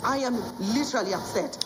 I am literally upset.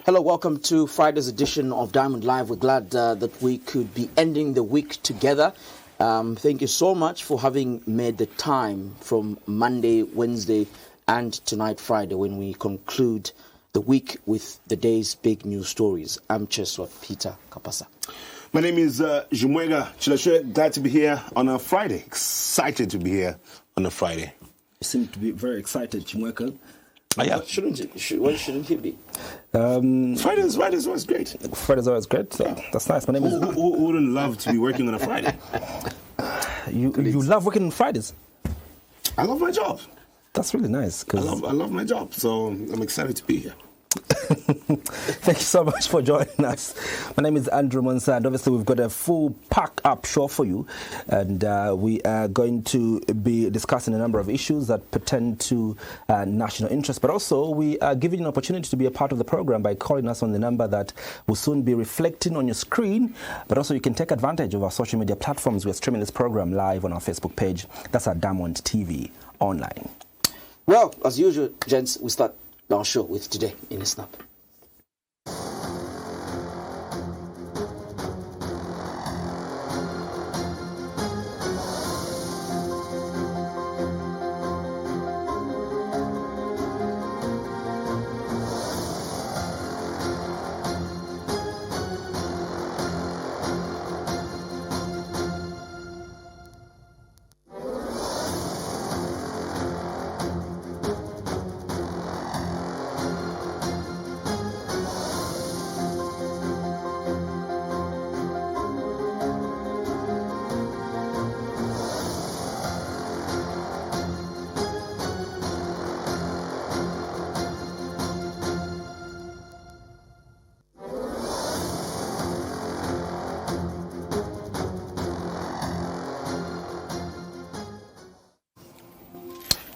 Hello, welcome to Friday's edition of Diamond Live. We're glad that we could be ending the week together. Thank you so much for having made the time from Monday, Wednesday, and tonight, Friday, when we conclude the week with the day's big news stories. I'm Cheswa, Peter Kapasa. My name is Chimweka, Chileshe. Glad to be here on a Friday. Excited to be here on a Friday. You seem to be very excited, Chimweka. Yeah. Why shouldn't he be? Friday's always great. Friday's always great. So that's nice. My name is. Who wouldn't love to be working on a Friday? You love working on Fridays? I love my job. That's really nice. I love my job, so I'm excited to be here. Thank you so much for joining us. My name is Andrew Monsa, and obviously we've got a full pack-up show for you, and we are going to be discussing a number of issues that pertain to national interest, but also we are giving you an opportunity to be a part of the program by calling us on the number that will soon be reflecting on your screen, but also you can take advantage of our social media platforms. We're streaming this program live on our Facebook page. That's our Diamond TV online. Well, as usual, gents, we start our show with Today in a Snap.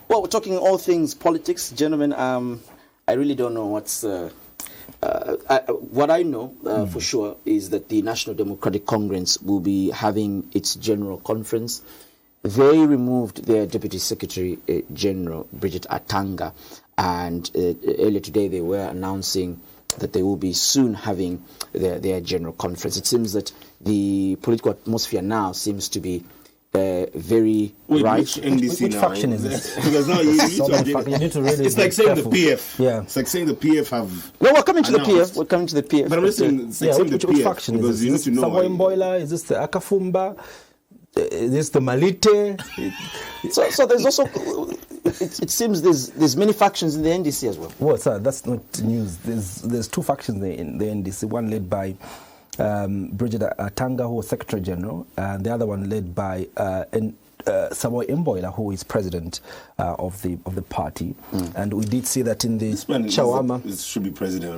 Well, we're talking all things politics, gentlemen. I really don't know what's... what I know for sure is that the National Democratic Congress will be having its general conference. They removed their Deputy Secretary General, Bridget Atanga, and earlier today they were announcing that they will be soon having their general conference. It seems that the political atmosphere now seems to be very rife. Which faction is this? Because now you need to really it's like saying careful. the PF. Yeah. It's like saying the PF have. No, we're coming to announced. the PF. We're coming to the PF. But I'm just saying, it's like saying the which PF faction is because this? you need Is to this know. Savoy Mboila? Is this the Akafumba? Is this the Malite? So there's also, it seems there's many factions in the NDC as well. Well, sir, that's not news. There's two factions in the NDC. One led by Bridget Atanga, who was Secretary General, and the other one led by Savoy Mboila, who is president of the party. And we did see that in the Chawama. This should be president.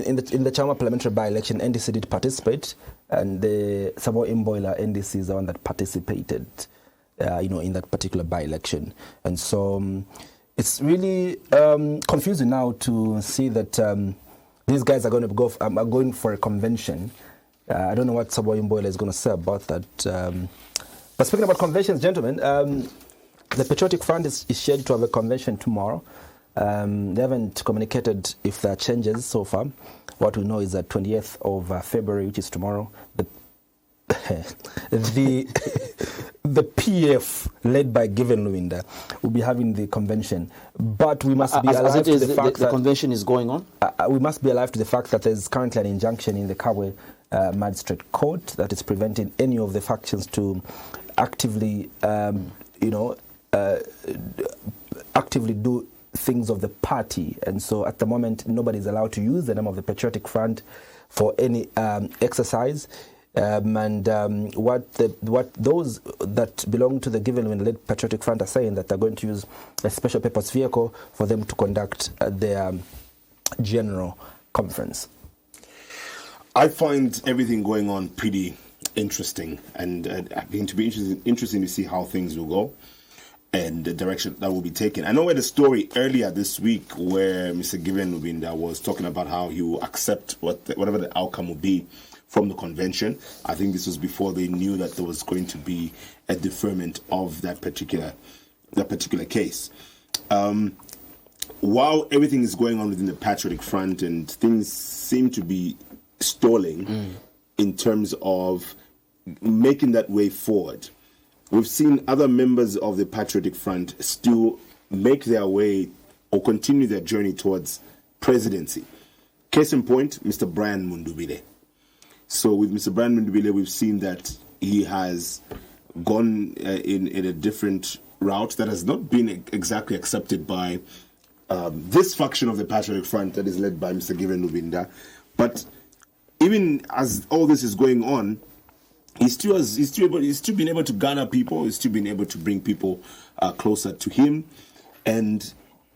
In the Chawama parliamentary by-election, NDC did participate, and the Savoy Mboila NDC is the one that participated, in that particular by-election. And so it's really confusing now to see that these guys are going to are going for a convention. I don't know what Savoy Mboila is going to say about that. But speaking about conventions, gentlemen, the Patriotic Front is scheduled to have a convention tomorrow. They haven't communicated if there are changes so far. What we know is that 20th of February, which is tomorrow, the the PF led by Given Luinda will be having the convention, but we must be alive to the fact that the convention is going on. We must be alive to the fact that there is currently an injunction in the Kabwe Magistrate Court that is preventing any of the factions to actively, actively do things of the party, and so at the moment nobody is allowed to use the name of the Patriotic Front for any exercise. What those that belong to the Given-led Patriotic Front are saying that they're going to use a special purpose vehicle for them to conduct their general conference. I find everything going on pretty interesting, and going to be interesting to see how things will go and the direction that will be taken. I know we had a story earlier this week where Mr. Given Lubinda was talking about how he will accept whatever the outcome will be from the convention. I think this was before they knew that there was going to be a deferment of that particular case. While everything is going on within the Patriotic Front and things seem to be stalling in terms of making that way forward, we've seen other members of the Patriotic Front still make their way or continue their journey towards presidency. Case in point, Mr. Brian Mundubile. So with Mr. Brian Mundubile, we've seen that he has gone in a different route that has not been exactly accepted by this faction of the Patriotic Front that is led by Mr. Given Lubinda. But even as all this is going on, he's still been able to garner people. He's still been able to bring people closer to him, and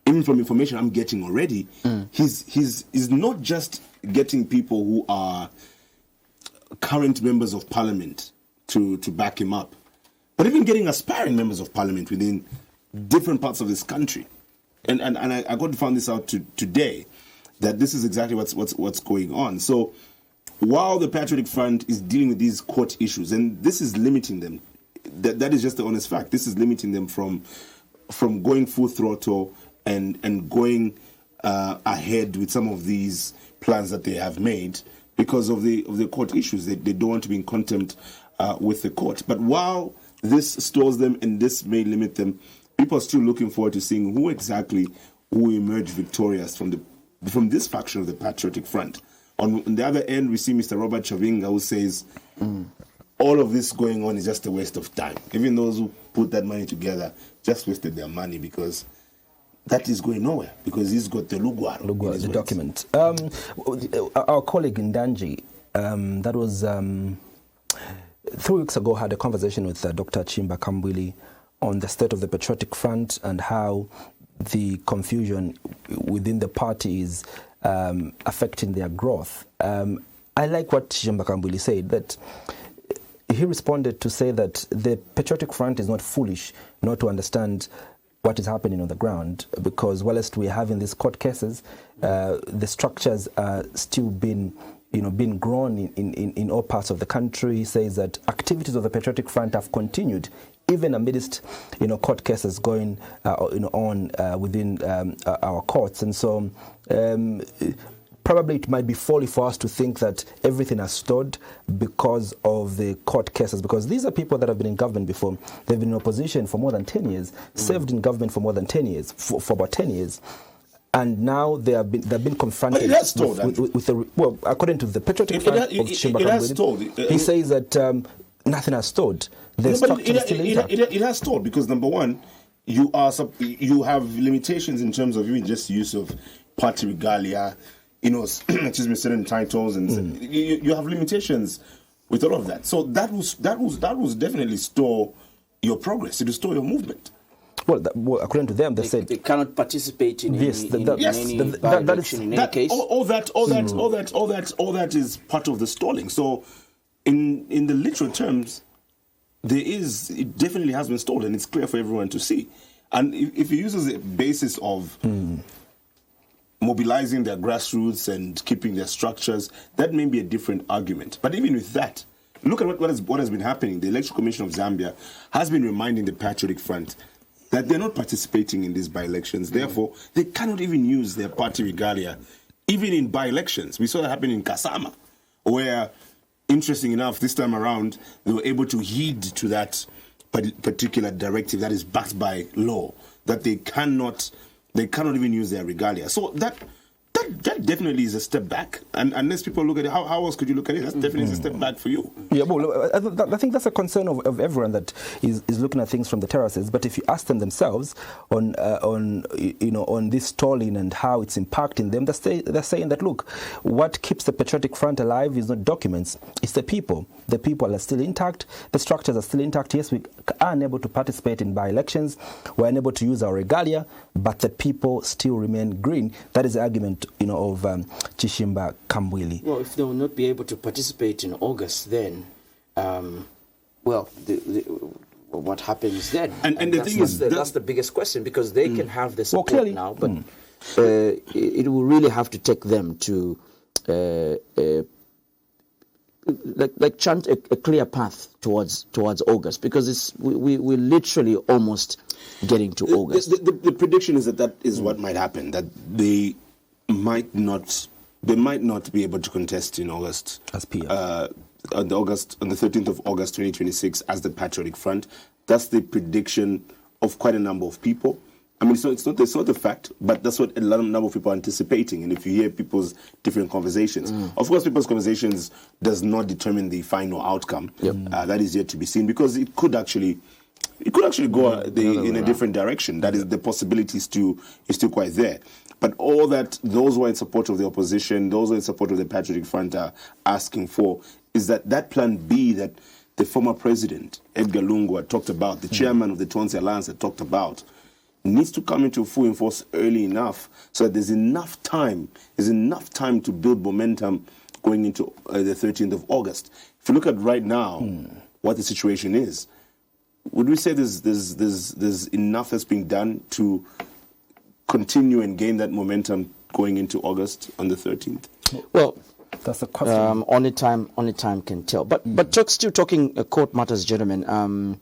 even from information I'm getting already, he's not just getting people who are current members of parliament to back him up, but even getting aspiring members of parliament within different parts of this country. And I got to find this out today, that this is exactly what's going on. So while the Patriotic Front is dealing with these court issues, and this is limiting them, that is just the honest fact. This is limiting them from going full throttle and going ahead with some of these plans that they have made because of the court issues. They don't want to be in contempt with the court. But while this stalls them and this may limit them, people are still looking forward to seeing who exactly will emerge victorious from this faction of the Patriotic Front. On the other end, we see Mr. Robert Chavinga, who says all of this going on is just a waste of time. Even those who put that money together just wasted their money, because that is going nowhere, because he's got the Lugwaro, the document. Our colleague Ndanji, that was 3 weeks ago, had a conversation with Dr. Chimba Kambwili on the state of the Patriotic Front and how the confusion within the party is affecting their growth. I like what Chimba Kambwili said, that he responded to say that the Patriotic Front is not foolish not to understand what is happening on the ground, because whilst we're having these court cases, the structures are still being grown in all parts of the country. He says that activities of the Patriotic Front have continued even amidst court cases going on within our courts, and so probably it might be folly for us to think that everything has stalled because of the court cases, because these are people that have been in government before. They've been in opposition for more than 10 years, served in government for more than 10 years, for about 10 years. And now they've been confronted with according to the Patriotic Front of Chimba, he says that nothing has stalled. It has stalled because, number one, you have limitations in terms of even just use of party regalia, certain titles, and you have limitations with all of that. So that was definitely stall your progress. It will stall your movement. Well, according to them, they said they cannot participate in any by-election in any case. All that is part of the stalling. So, in the literal terms, it definitely has been stalled, and it's clear for everyone to see. And if he uses a basis of mobilizing their grassroots and keeping their structures, that may be a different argument. But even with that, look at what has been happening. The Electoral Commission of Zambia has been reminding the Patriotic Front that they're not participating in these by-elections. Therefore, they cannot even use their party regalia, even in by-elections. We saw that happen in Kasama, where interesting enough, this time around, they were able to heed to that particular directive that is backed by law, that they cannot even use their regalia. So that definitely is a step back. And unless people look at it, how else could you look at it? That's definitely a step back for you. Yeah, well, I think that's a concern of everyone that is looking at things from the terraces. But if you ask them themselves on this stalling and how it's impacting them, they're saying that, look, what keeps the Patriotic Front alive is not documents, it's the people. The people are still intact, the structures are still intact. Yes, we are unable to participate in by-elections, we're unable to use our regalia, but the people still remain green. That is the argument of Chishimba Kambwili. Well, if they will not be able to participate in August, then, what happens then? And the thing is, that's the biggest question, because they can have the support now, but it will really have to take them to chant a clear path towards August, because we're literally almost getting to August. The prediction is that is what might happen, that they might not be able to contest in August as PF. On the 13th of August 2026 as the Patriotic Front. That's the prediction of quite a number of people. I mean, it's not a fact, but that's what a number of people are anticipating. And if you hear people's different conversations, of course, people's conversations does not determine the final outcome. Yep. That is yet to be seen, because it could actually go in a different direction. That is, the possibility is still quite there. But all that those who are in support of the opposition, those who are in support of the Patriotic Front are asking for is that plan B that the former president, Edgar Lungu, had talked about, the chairman of the Tonsi Alliance had talked about, needs to come into full force early enough so that there's enough time to build momentum going into the 13th of August. If you look at right now what the situation is, would we say there's enough that's being done to continue and gain that momentum going into August on the 13th? Well, that's a question. Only time can tell. But still talking court matters, gentlemen.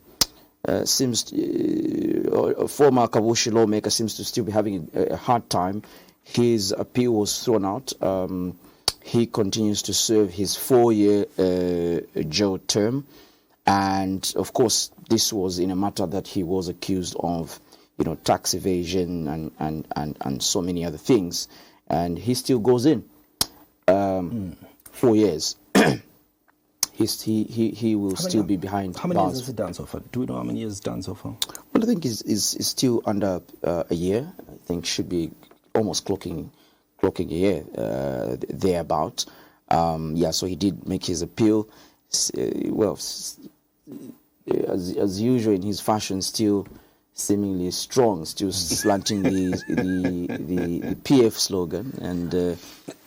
Seems former Kavushi lawmaker seems to still be having a hard time. His appeal was thrown out. He continues to serve his 4-year jail term, and of course, this was in a matter that he was accused of, tax evasion and so many other things, and he still goes in 4 years. He will still be behind bars. How many years has he done so far? Do we know how many years he's done so far? Well, I think he's still under a year. I think should be almost clocking a year thereabout. So he did make his appeal. As usual in his fashion, still seemingly strong, still slanting the PF slogan. And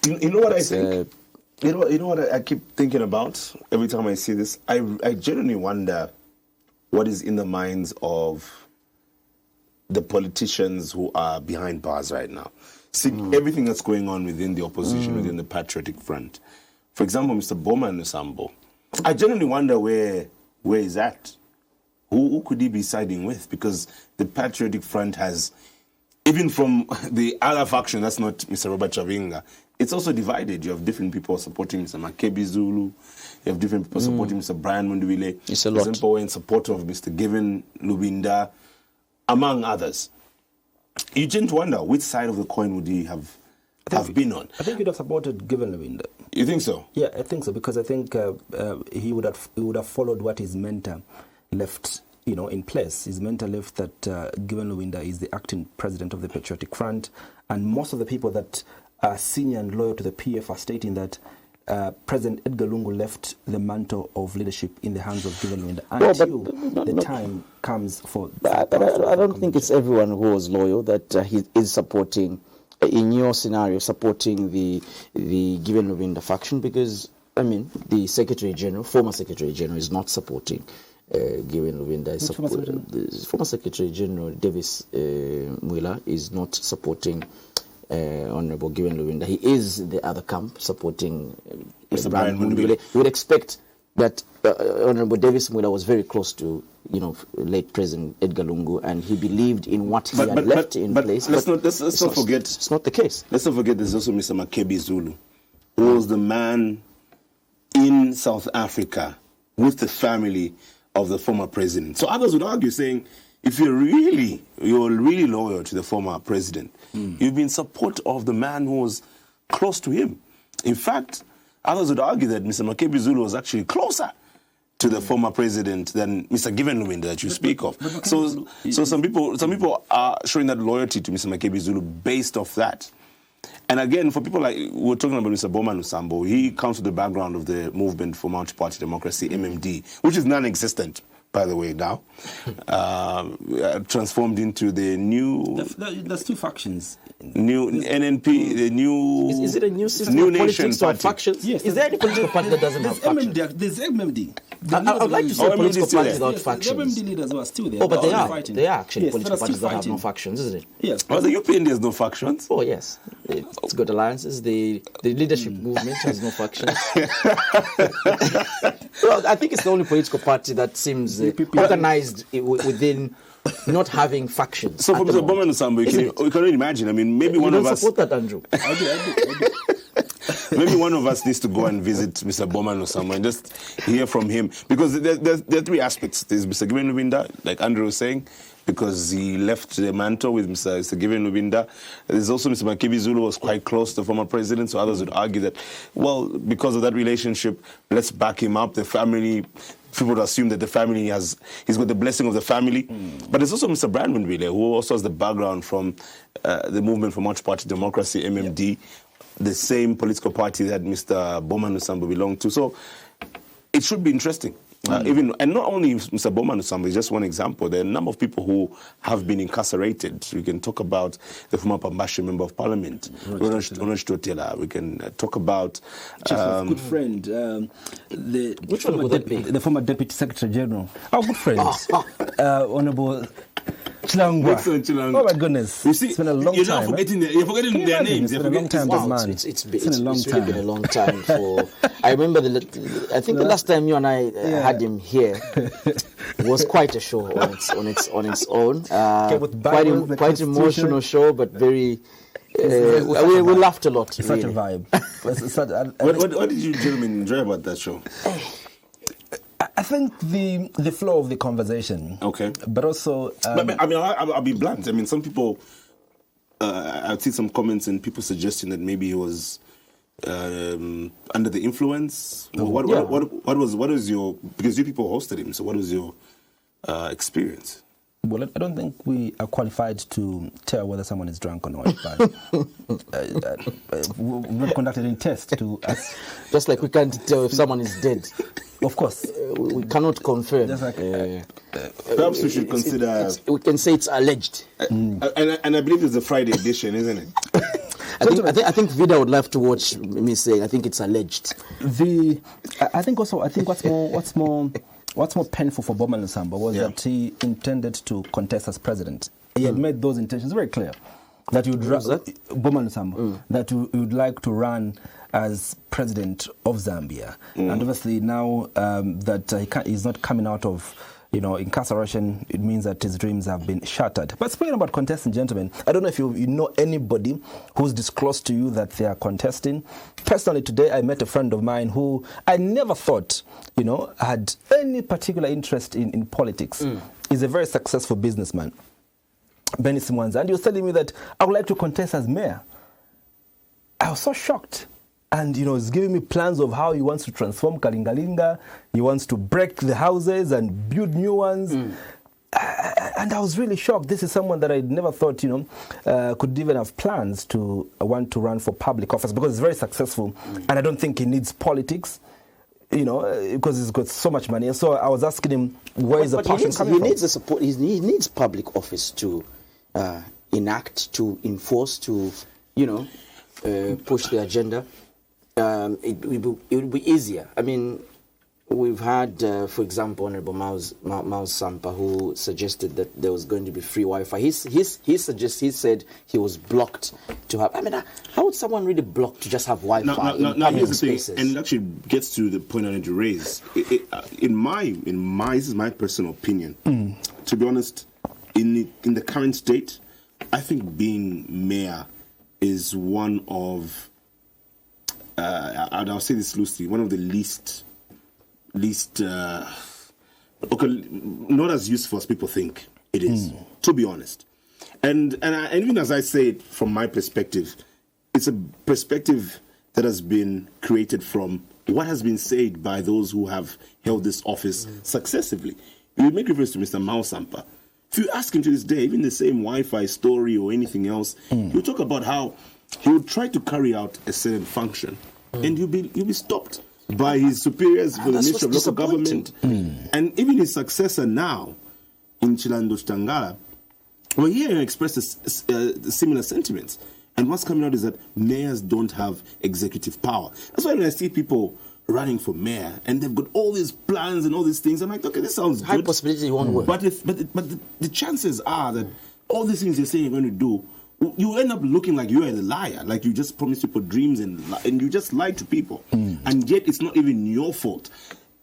you know what I think. You know what I keep thinking about every time I see this? I genuinely wonder what is in the minds of the politicians who are behind bars right now. See everything that's going on within the opposition, within the Patriotic Front. For example, Mr. Bowman Nsambo. I genuinely wonder where he's at. Who could he be siding with? Because the Patriotic Front has, even from the other faction, that's not Mr. Robert Chavinga, it's also divided. You have different people supporting Mr. Makebi Zulu. You have different people supporting Mr. Brian Mundubile. It's a lot. People in support of Mr. Given Lubinda, among others. You tend to wonder which side of the coin would he have been on. I think he'd have supported Given Lubinda. You think so? Yeah, I think so, because I think he would have followed what his mentor left, in place. His mentor left that Given Lubinda is the acting president of the Patriotic Front, and most of the people that are senior and loyal to the PF are stating that President Edgar Lungu left the mantle of leadership in the hands of Given Lubinda until the time comes for... I don't think it's everyone who was loyal that he is supporting, in your scenario, supporting the Given Lubinda faction, because, the former Secretary General is not supporting Given Lubinda. Former Secretary General Davis Mwila is not supporting Honorable Given Lubinda. He is the other camp supporting Mr. Brian Mundubile. You would expect that Honorable Davis Mwila was very close to, late President Edgar Lungu, and he believed in what he had left in place. Let's not forget. It's not the case. Let's not forget there's also Mr. Makebi Zulu, who was the man in in South Africa with the family of the former president. So others would argue, saying, if you're really loyal to the former president, you've been in support of the man who was close to him. In fact, others would argue that Mr. Makebi Zulu was actually closer to the former president than Mr. Given that you speak of. So some people are showing that loyalty to Mr. Makebi Zulu based off that. And again, for people like, we're talking about Mr. Boma Nusambo, he comes with the background of the movement for multi-party democracy, MMD, which is non-existent, by the way, now. Transformed into the new... There's two factions. New NNP, the new... Is it a new system New of Nation politics or Party. factions? Yes. Is there any political party that doesn't have factions? There's MMD. I would like to see a MMD political still party there. without factions. The MMD leaders are still there. Oh, but they are. Fighting. They are actually Yes, political they're parties still that have no fighting. factions, isn't it? Yes. Well, the European, there's no factions. Oh, yes. It's got alliances. The leadership movement has no factions. Well, I think it's the only political party that seems organized within not having factions. So for Mr. Boma Nusambo, you can only imagine. I mean, maybe one of us... support that, Andrew. I do. Maybe one of us needs to go and visit Mr. Bowman or someone and just hear from him. Because there are three aspects. There's Mr. Given Lubinda, like Andrew was saying, because he left the mantle with Mr. Given Lubinda. There's also Mr. Makebi Zulu was quite close to the former president, so others would argue that, well, because of that relationship, let's back him up. The family... People would assume that he's got the blessing of the family. But there's also Mr. Brandon Wheeler, who also has the background from the movement for multi-party democracy, MMD, the same political party that Mr. Boma Nusambo belonged to. So it should be interesting. And not only Mr. Boma Nusambo is just one example. There are a number of people who have been incarcerated. We can talk about the former Pambashe Member of Parliament, Onosh Totela. We can talk about... Cheswa's good friend, Which one would that be? The former Deputy Secretary General. Our good friend, Honorable Chilangwa. Excellent, Chilangwa. Oh my goodness. You see, it's been a long you're time. not forgetting you're forgetting their names. It's been a long time, this man. It's been a long really time. been a long time for... I remember, I think the last time you and I had him here was quite a show on its own. With Bible, quite emotional show, but very... we laughed a lot. It's such a vibe. What did you gentlemen enjoy about that show? I think the flow of the conversation. Okay. But also... but I mean, I'll be blunt. I mean, some people... I've seen some comments and people suggesting that maybe he was under the influence. What was your... Because you people hosted him, so what was your experience? Well, I don't think we are qualified to tell whether someone is drunk or not. But we've not conducted any test to us. Just like we can't tell if someone is dead. Of course. We cannot confirm. Just like, Perhaps we should consider... we can say it's alleged. And I believe it's a Friday edition, isn't it? I think Vida would love to watch me saying, I think it's alleged. I think what's more painful for Boma Nusambo was that he intended to contest as president. He had made those intentions very clear that Boma Nusambo that he would like to run as president of Zambia, and obviously now that he's not coming out of incarceration, it means that his dreams have been shattered. But speaking about contesting, gentlemen, I don't know if you know anybody who's disclosed to you that they are contesting. Personally, today I met a friend of mine who I never thought, had any particular interest in politics. He's a very successful businessman, Benny Simwanza, and he was telling me that I would like to contest as mayor. I was so shocked. And, he's giving me plans of how he wants to transform Kalingalinga. He wants to break the houses and build new ones. And I was really shocked. This is someone that I never thought, could even have plans to want to run for public office because he's very successful. And I don't think he needs politics, because he's got so much money. And so I was asking him, where is the passion coming from? He needs the support. He needs public office to enact, to enforce, to, push the agenda. It would be easier. I mean, we've had, for example, Honorable Miles Sampa, who suggested that there was going to be free Wi-Fi. He said he was blocked to have. I mean, how would someone really block to just have Wi-Fi in public spaces? And it actually gets to the point I need to raise. This is my personal opinion. To be honest, in the current state, I think being mayor is one of. I'll say this loosely, one of the least least not as useful as people think it is, to be honest. And even as I say it from my perspective, it's a perspective that has been created from what has been said by those who have held this office successively. You make reference to Mr. Mao Sampa. If you ask him to this day, even the same Wi-Fi story or anything else, he'll talk about how he would try to carry out a certain function, and you'll be stopped by his superiors for the Ministry of Local Government. And even his successor now, in Chilando Tangala, well, here he expressed similar sentiments. And what's coming out is that mayors don't have executive power. That's why when I see people running for mayor and they've got all these plans and all these things, I'm like, okay, this sounds High good. possibility you won't work. But the chances are that all these things you're saying you're going to do, you end up looking like you're a liar, like you just promised people dreams and you just lied to people, and yet it's not even your fault.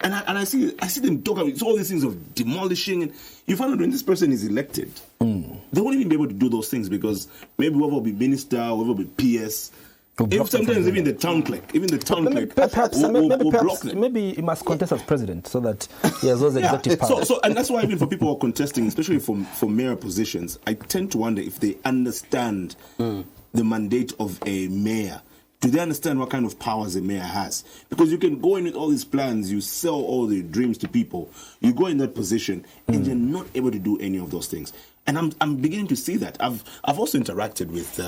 And I see them talk about all these things of demolishing, and you find out when this person is elected, they won't even be able to do those things because maybe whoever will be minister, whoever will be PS, sometimes even the town clerk, will block them. Maybe he must contest as president so that he has those executive powers. So, and that's why even for people who are contesting, especially for mayor positions, I tend to wonder if they understand the mandate of a mayor. Do they understand what kind of powers a mayor has? Because you can go in with all these plans, you sell all the dreams to people, you go in that position, and you're not able to do any of those things. And I'm beginning to see that. I've also interacted with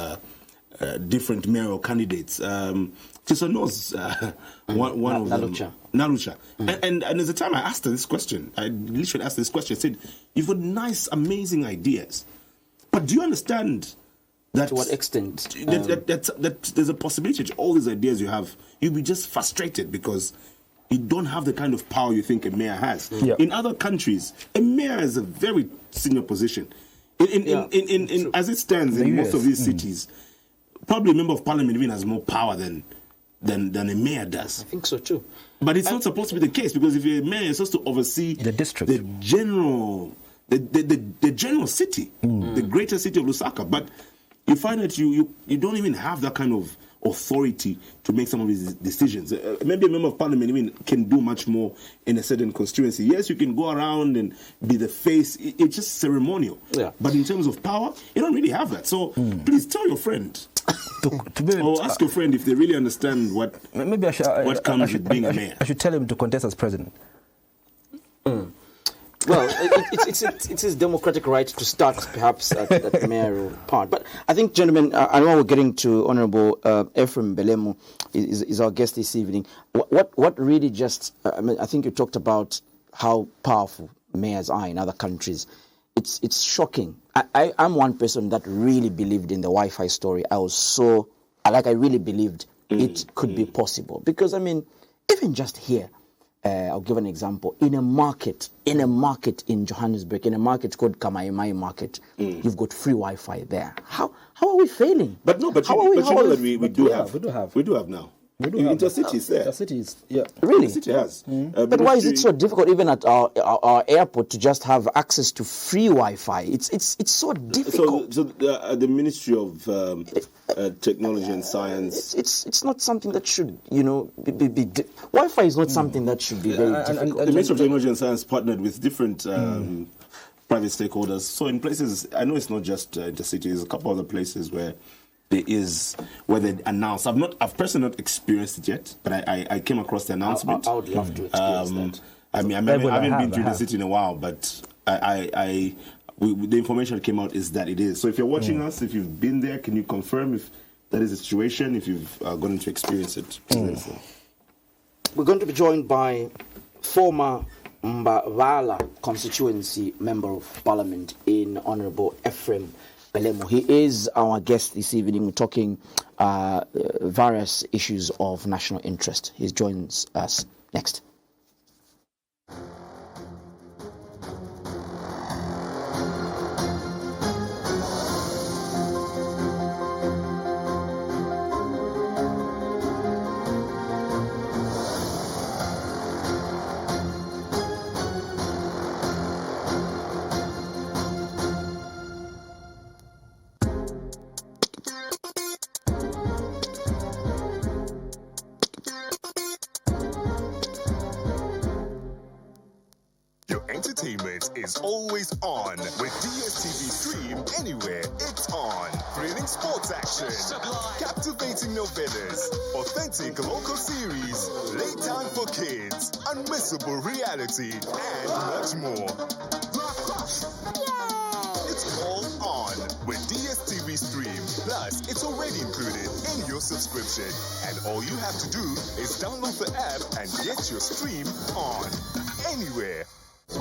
different mayoral candidates. Cheswa knows one of them, Nalucha. And there's a time I asked her this question. I literally asked her this question. I said, "You've got nice, amazing ideas, but do you understand?" That, to what extent? That there's a possibility that all these ideas you have, you'll be just frustrated because you don't have the kind of power you think a mayor has. In other countries, a mayor is a very senior position. In as it stands in most of these cities, probably a member of parliament even has more power than a mayor does. I think so too. But it's not supposed to be the case, because if you're a mayor, you're supposed to oversee the district, the general city, the greater city of Lusaka. But you find that you don't even have that kind of authority to make some of these decisions. Maybe a member of parliament even can do much more in a certain constituency. Yes, you can go around and be the face. It's just ceremonial. Yeah. But in terms of power, you don't really have that. So please tell your friend. Or ask your friend if they really understand what comes with being a mayor. I should tell him to contest as president. Well, it's his democratic right to start, perhaps, at the mayoral part. But I think, gentlemen, I know we're getting to Honourable Ephraim Belemo is our guest this evening. What really just, I think you talked about how powerful mayors are in other countries. It's shocking. I'm one person that really believed in the Wi-Fi story. I really believed it could be possible. Because, even just here, I'll give an example. In a market in Johannesburg, in a market called Kamaimai Market, you've got free Wi-Fi there. How are we failing? But you know that we do have now. Intercities there. Intercities, yeah. Really? Intercity has. But why is it so difficult, even at our airport, to just have access to free Wi-Fi? It's so difficult. So the Ministry of Technology and Science. It's not something that should, be Wi-Fi is not something that should be very difficult. The Ministry of Technology and Science partnered with different private stakeholders. So in places, I know it's not just Intercity. There's a couple other places where they announce. I've personally not experienced it yet, but I came across the announcement. I would love to experience that. I haven't been to the city in a while, but the information that came out is that it is. So if you're watching us, if you've been there, can you confirm if that is the situation, if you've gone to experience it? We're going to be joined by former Mbavala constituency member of parliament in Honourable Ephraim Belemo. He is our guest this evening. We're talking various issues of national interest. He joins us next. Entertainment is always on. With DSTV Stream, anywhere it's on. Thrilling sports action, captivating novellas, authentic local series, late time for kids, unmissable reality, and much more. It's all on with DSTV Stream. Plus, it's already included in your subscription. And all you have to do is download the app and get your stream on. Anywhere.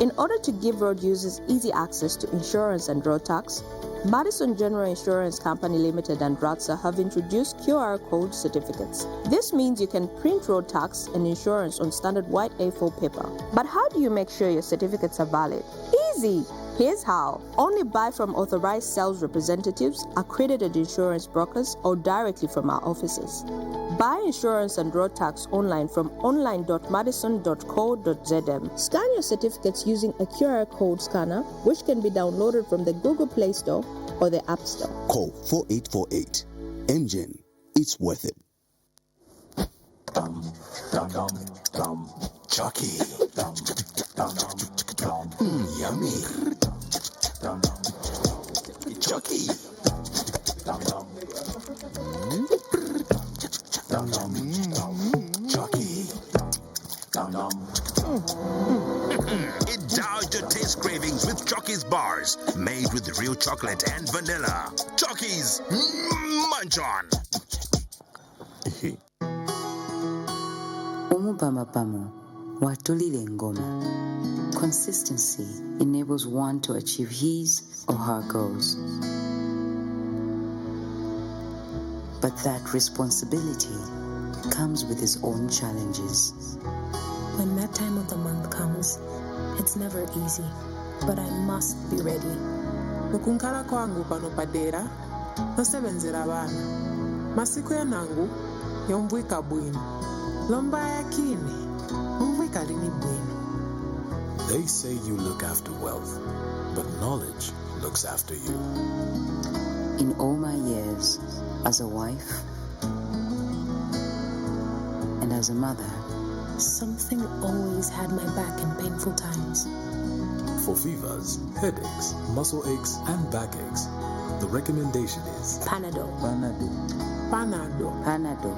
In order to give road users easy access to insurance and road tax, Madison General Insurance Company Limited and RATSA have introduced QR code certificates. This means you can print road tax and insurance on standard white A4 paper. But how do you make sure your certificates are valid? Easy! Here's how. Only buy from authorized sales representatives, accredited insurance brokers, or directly from our offices. Buy insurance and road tax online from online.madison.co.zm. Scan your certificates using a QR code scanner, which can be downloaded from the Google Play Store or the App Store. Call 4848. MGen, it's worth it. Chucky. Yummy. Chucky. Indulge your taste cravings with Chocky's bars, made with real chocolate and vanilla. Chocky's, munch on. Omupamapamo watulile ngoma. Consistency enables one to achieve his or her goals. But that responsibility comes with its own challenges. When that time of the month comes, it's never easy, but I must be ready. Ukunkala kwangu pano padera, nosebenzera bana. Masiku yanangu, yombwika bwino. Lomba yakini, umbwika lini bwino. They say you look after wealth, but knowledge looks after you. In all my years, as a wife and as a mother, something always had my back in painful times. For fevers, headaches, muscle aches, and backaches, the recommendation is Panadol. Panadol. Panadol. Panadol.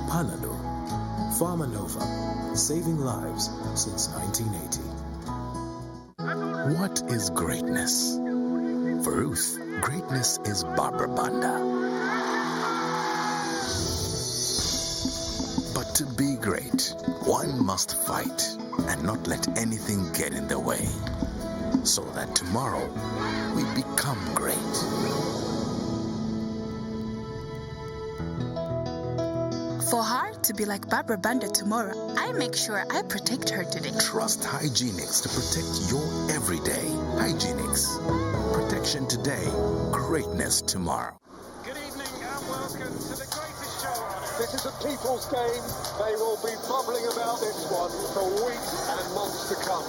Panadol. Pharmanova, saving lives since 1980. What is greatness? For Ruth, greatness is Barbara Banda. But to be great, one must fight and not let anything get in the way, so that tomorrow we become great. For her to be like Barbara Banda tomorrow, I make sure I protect her today. Trust Hygienics to protect your everyday. Hygienics. Protection today, greatness tomorrow. Good evening and welcome to the greatest show on earth. This is a people's game. They will be bubbling about this one for weeks and months to come.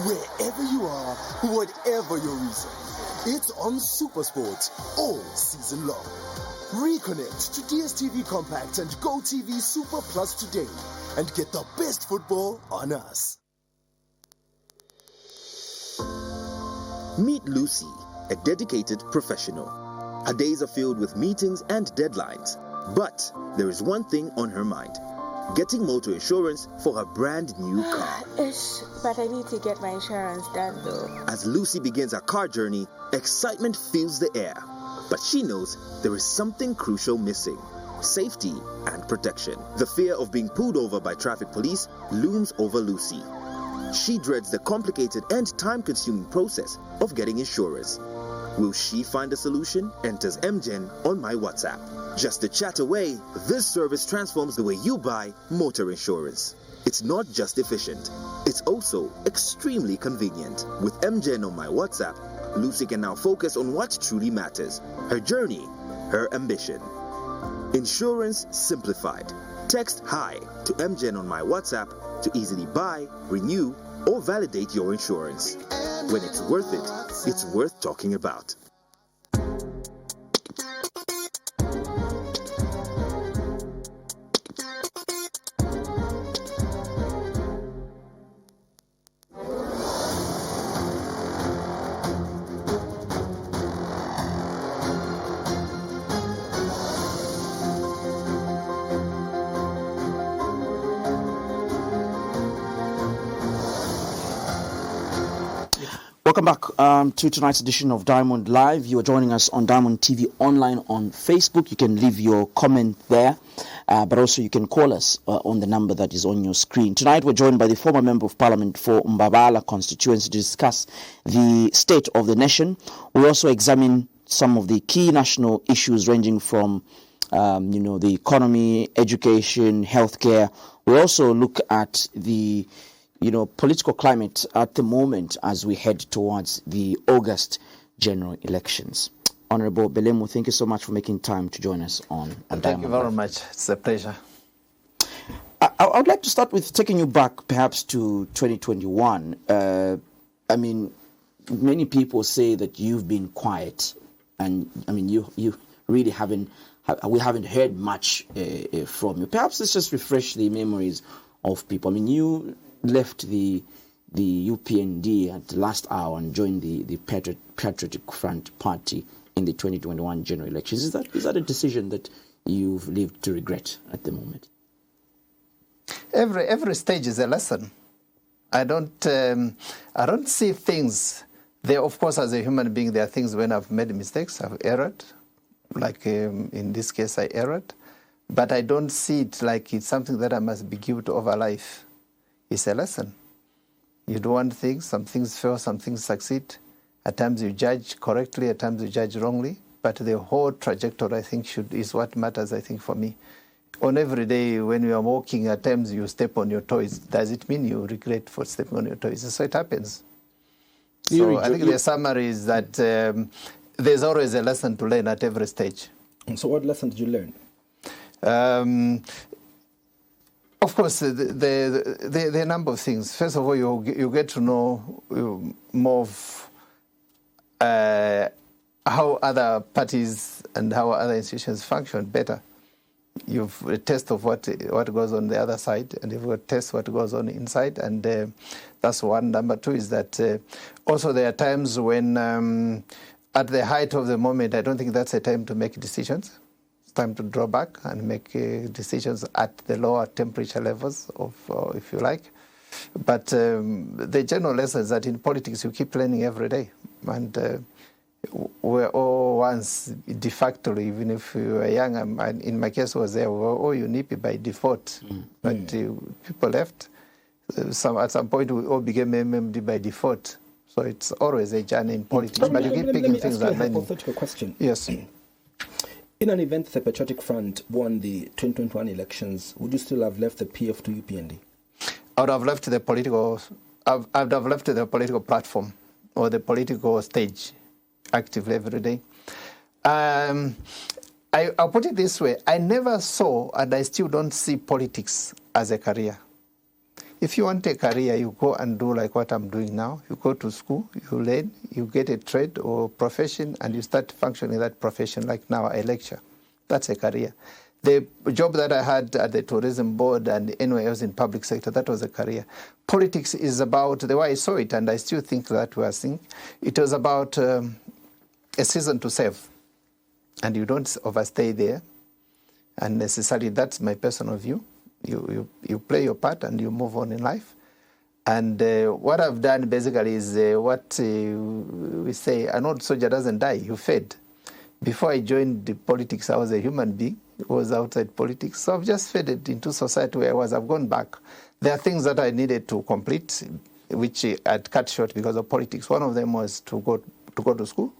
Wherever you are, whatever your reason, it's on SuperSport all season long. Reconnect to DSTV Compact and GoTV Super Plus today and get the best football on us. Meet Lucy, a dedicated professional. Her days are filled with meetings and deadlines, but there is one thing on her mind: getting motor insurance for her brand new car. But I need to get my insurance done though. As Lucy begins her car journey, excitement fills the air. But she knows there is something crucial missing: safety and protection. The fear of being pulled over by traffic police looms over Lucy. She dreads the complicated and time-consuming process of getting insurance. Will she find a solution? Enters MGen on my WhatsApp. Just a chat away, this service transforms the way you buy motor insurance. It's not just efficient, it's also extremely convenient. With MGen on my WhatsApp, Lucy can now focus on what truly matters: her journey, her ambition. Insurance simplified. Text HI to MGen on my WhatsApp to easily buy, renew, or validate your insurance. When it's worth it, it's worth talking about. Welcome back to tonight's edition of Diamond Live. You are joining us on Diamond TV online on Facebook. You can leave your comment there, but also you can call us on the number that is on your screen. Tonight we're joined by the former Member of Parliament for Mbabala constituency to discuss the state of the nation. We'll also examine some of the key national issues ranging from the economy, education, healthcare. We'll also look at the political climate at the moment as we head towards the August general elections. Honorable Belemu, thank you so much for making time to join us on Diamond. Thank you very much. It's a pleasure. I would like to start with taking you back perhaps to 2021. Many people say that you've been quiet, and you really we haven't heard much from you. Perhaps let's just refresh the memories of people. You left the UPND at the last hour and joined the Patriotic Front Party in the 2021 general elections. Is that a decision that you've lived to regret at the moment? Every stage is a lesson. I don't see things. There, of course, as a human being, there are things when I've made mistakes, I've erred. Like in this case, I erred. But I don't see it like it's something that I must be guilty over life. It's a lesson. You do one thing, some things fail, some things succeed. At times you judge correctly, at times you judge wrongly. But the whole trajectory, I think, is what matters, I think, for me. On every day when you are walking, at times you step on your toes. Does it mean you regret for stepping on your toes? So it happens. So I think the summary is that there's always a lesson to learn at every stage. And so what lesson did you learn? Of course, there are a number of things. First of all, you get to know more of how other parties and how other institutions function better. You've a taste of what goes on the other side, and you've a taste what goes on inside, and that's one. Number two is that also there are times when, at the height of the moment, I don't think that's a time to make decisions. Time to draw back and make decisions at the lower temperature levels of, if you like. But the general lesson is that in politics you keep learning every day, and we're all once de facto, even if you were young. In my case, was there. We were all UNIPI by default, but people left. At some point, we all became MMD by default. So it's always a journey in politics. But you keep picking things and learning. Hypothetical question. Yes. In an event the Patriotic Front won the 2021 elections, would you still have left the PF to UPND? I would have left the political. I would have left the political platform or the political stage actively every day. I'll put it this way: I never saw, and I still don't see politics as a career. If you want a career, you go and do like what I'm doing now. You go to school, you learn, you get a trade or profession, and you start functioning in that profession. Like now, I lecture. That's a career. The job that I had at the tourism board and anywhere else in public sector, that was a career. Politics is about, the way I saw it, and I still think that we are seeing, it was about a season to serve. And you don't overstay there. And necessarily, that's my personal view. You play your part and you move on in life. And what I've done basically is what we say, an old soldier doesn't die, you fed. Before I joined the politics, I was a human being. I was outside politics. So I've just faded into society where I was. I've gone back. There are things that I needed to complete, which I'd cut short because of politics. One of them was to go to school.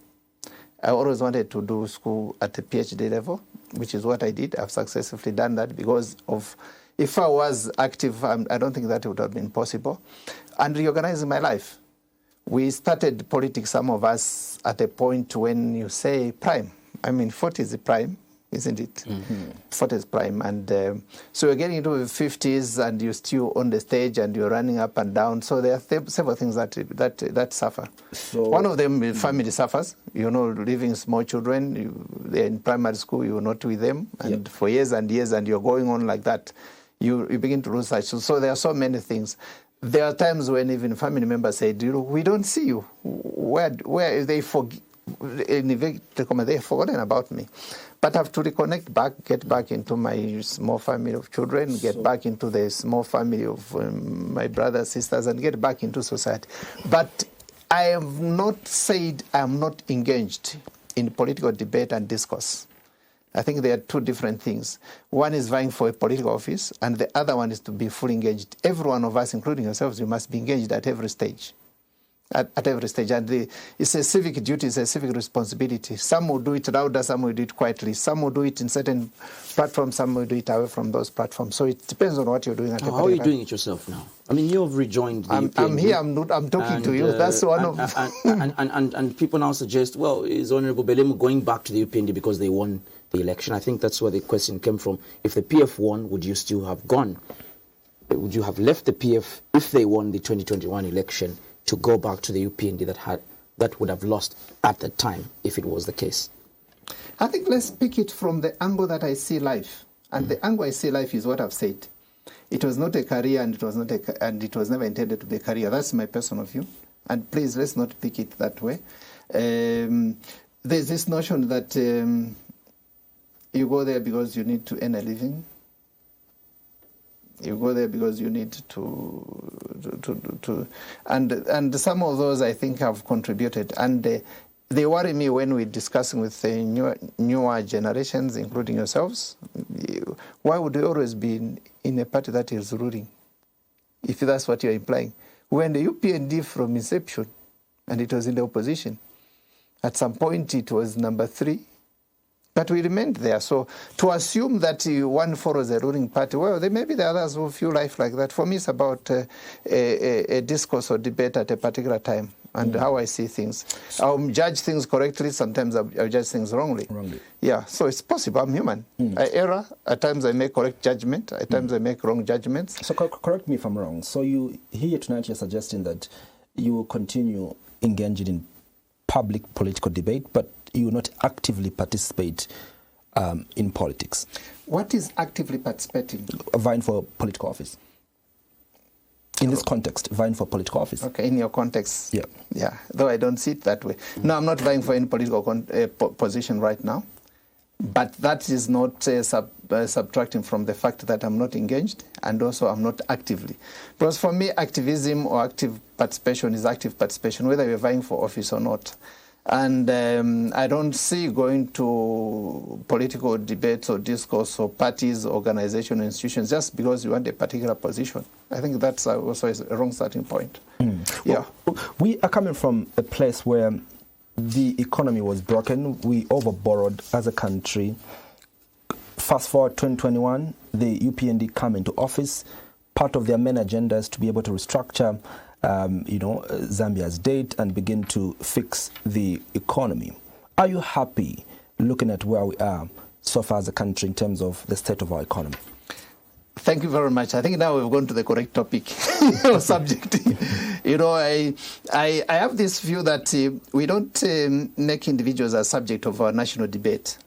I always wanted to do school at the PhD level, which is what I did. I've successfully done that because of, if I was active, I don't think that would have been possible. And reorganizing my life. We started politics, some of us, at a point when you say prime. 40 is the prime, isn't it? Mm-hmm. 40 is prime. And so you're getting into the 50s and you're still on the stage and you're running up and down. So there are several things that suffer. So, one of them, family suffers. Leaving small children, they're in primary school, you're not with them. And for years and years, and you're going on like that, you begin to lose touch. So there are so many things. There are times when even family members say, we don't see you. Where they've forgotten about me. But I have to reconnect back, get back into my small family of children, get back into the small family of my brothers, sisters, and get back into society. But I have not said I am not engaged in political debate and discourse. I think there are two different things. One is vying for a political office, and the other one is to be fully engaged. Every one of us, including yourselves, you must be engaged at every stage. At every stage. And it's a civic duty, it's a civic responsibility. Some will do it louder, some will do it quietly. Some will do it in certain platforms, some will do it away from those platforms. So it depends on what you're doing at How are you doing it yourself now? I mean, you've rejoined the UPND. I'm here, I'm talking to you. That's one of... And people now suggest, well, is Honorable Belemu going back to the UPND because they won the election? I think that's where the question came from. If the PF won, would you still have gone? Would you have left the PF if they won the 2021 election to go back to the UPND that would have lost at the time if it was the case? I think let's pick it from the angle that I see life. And the angle I see life is what I've said. It was not a career, and it was never intended to be a career. That's my personal view. And please, let's not pick it that way. There's this notion that you go there because you need to earn a living. You go there because you need to and some of those I think have contributed, and they worry me when we're discussing with newer generations, including yourselves. Why would you always be in a party that is ruling, if that's what you're implying? When the UPND from inception, and it was in the opposition, at some point it was number 3. But we remained there. So to assume that one follows a ruling party, well, there may be the others who feel life like that. For me, it's about a discourse or debate at a particular time and how I see things. I'll judge things correctly. Sometimes I'll judge things wrongly. Yeah, so it's possible. I'm human. I err. At times I make correct judgment. At times I make wrong judgments. So correct me if I'm wrong. So you here tonight you're suggesting that you will continue engaging in public political debate, but you will not actively participate in politics. What is actively participating? Vying for political office. In this context, vying for political office. Okay, in your context. Yeah. Though I don't see it that way. No, I'm not vying for any political position right now. But that is not subtracting from the fact that I'm not engaged, and also I'm not actively. Because for me, activism or active participation is active participation, whether you're vying for office or not. And I don't see going to political debates or discourse or parties, organizations, institutions just because you want a particular position. I think that's also a wrong starting point. Yeah. Well, we are coming from a place where the economy was broken. We overborrowed as a country. Fast forward 2021, the UPND come into office. Part of their main agenda is to be able to restructure Zambia's debt and begin to fix the economy. Are you happy looking at where we are so far as a country in terms of the state of our economy? Thank you very much. I think now we've gone to the correct topic or subject. I have this view that we don't make individuals a subject of our national debate.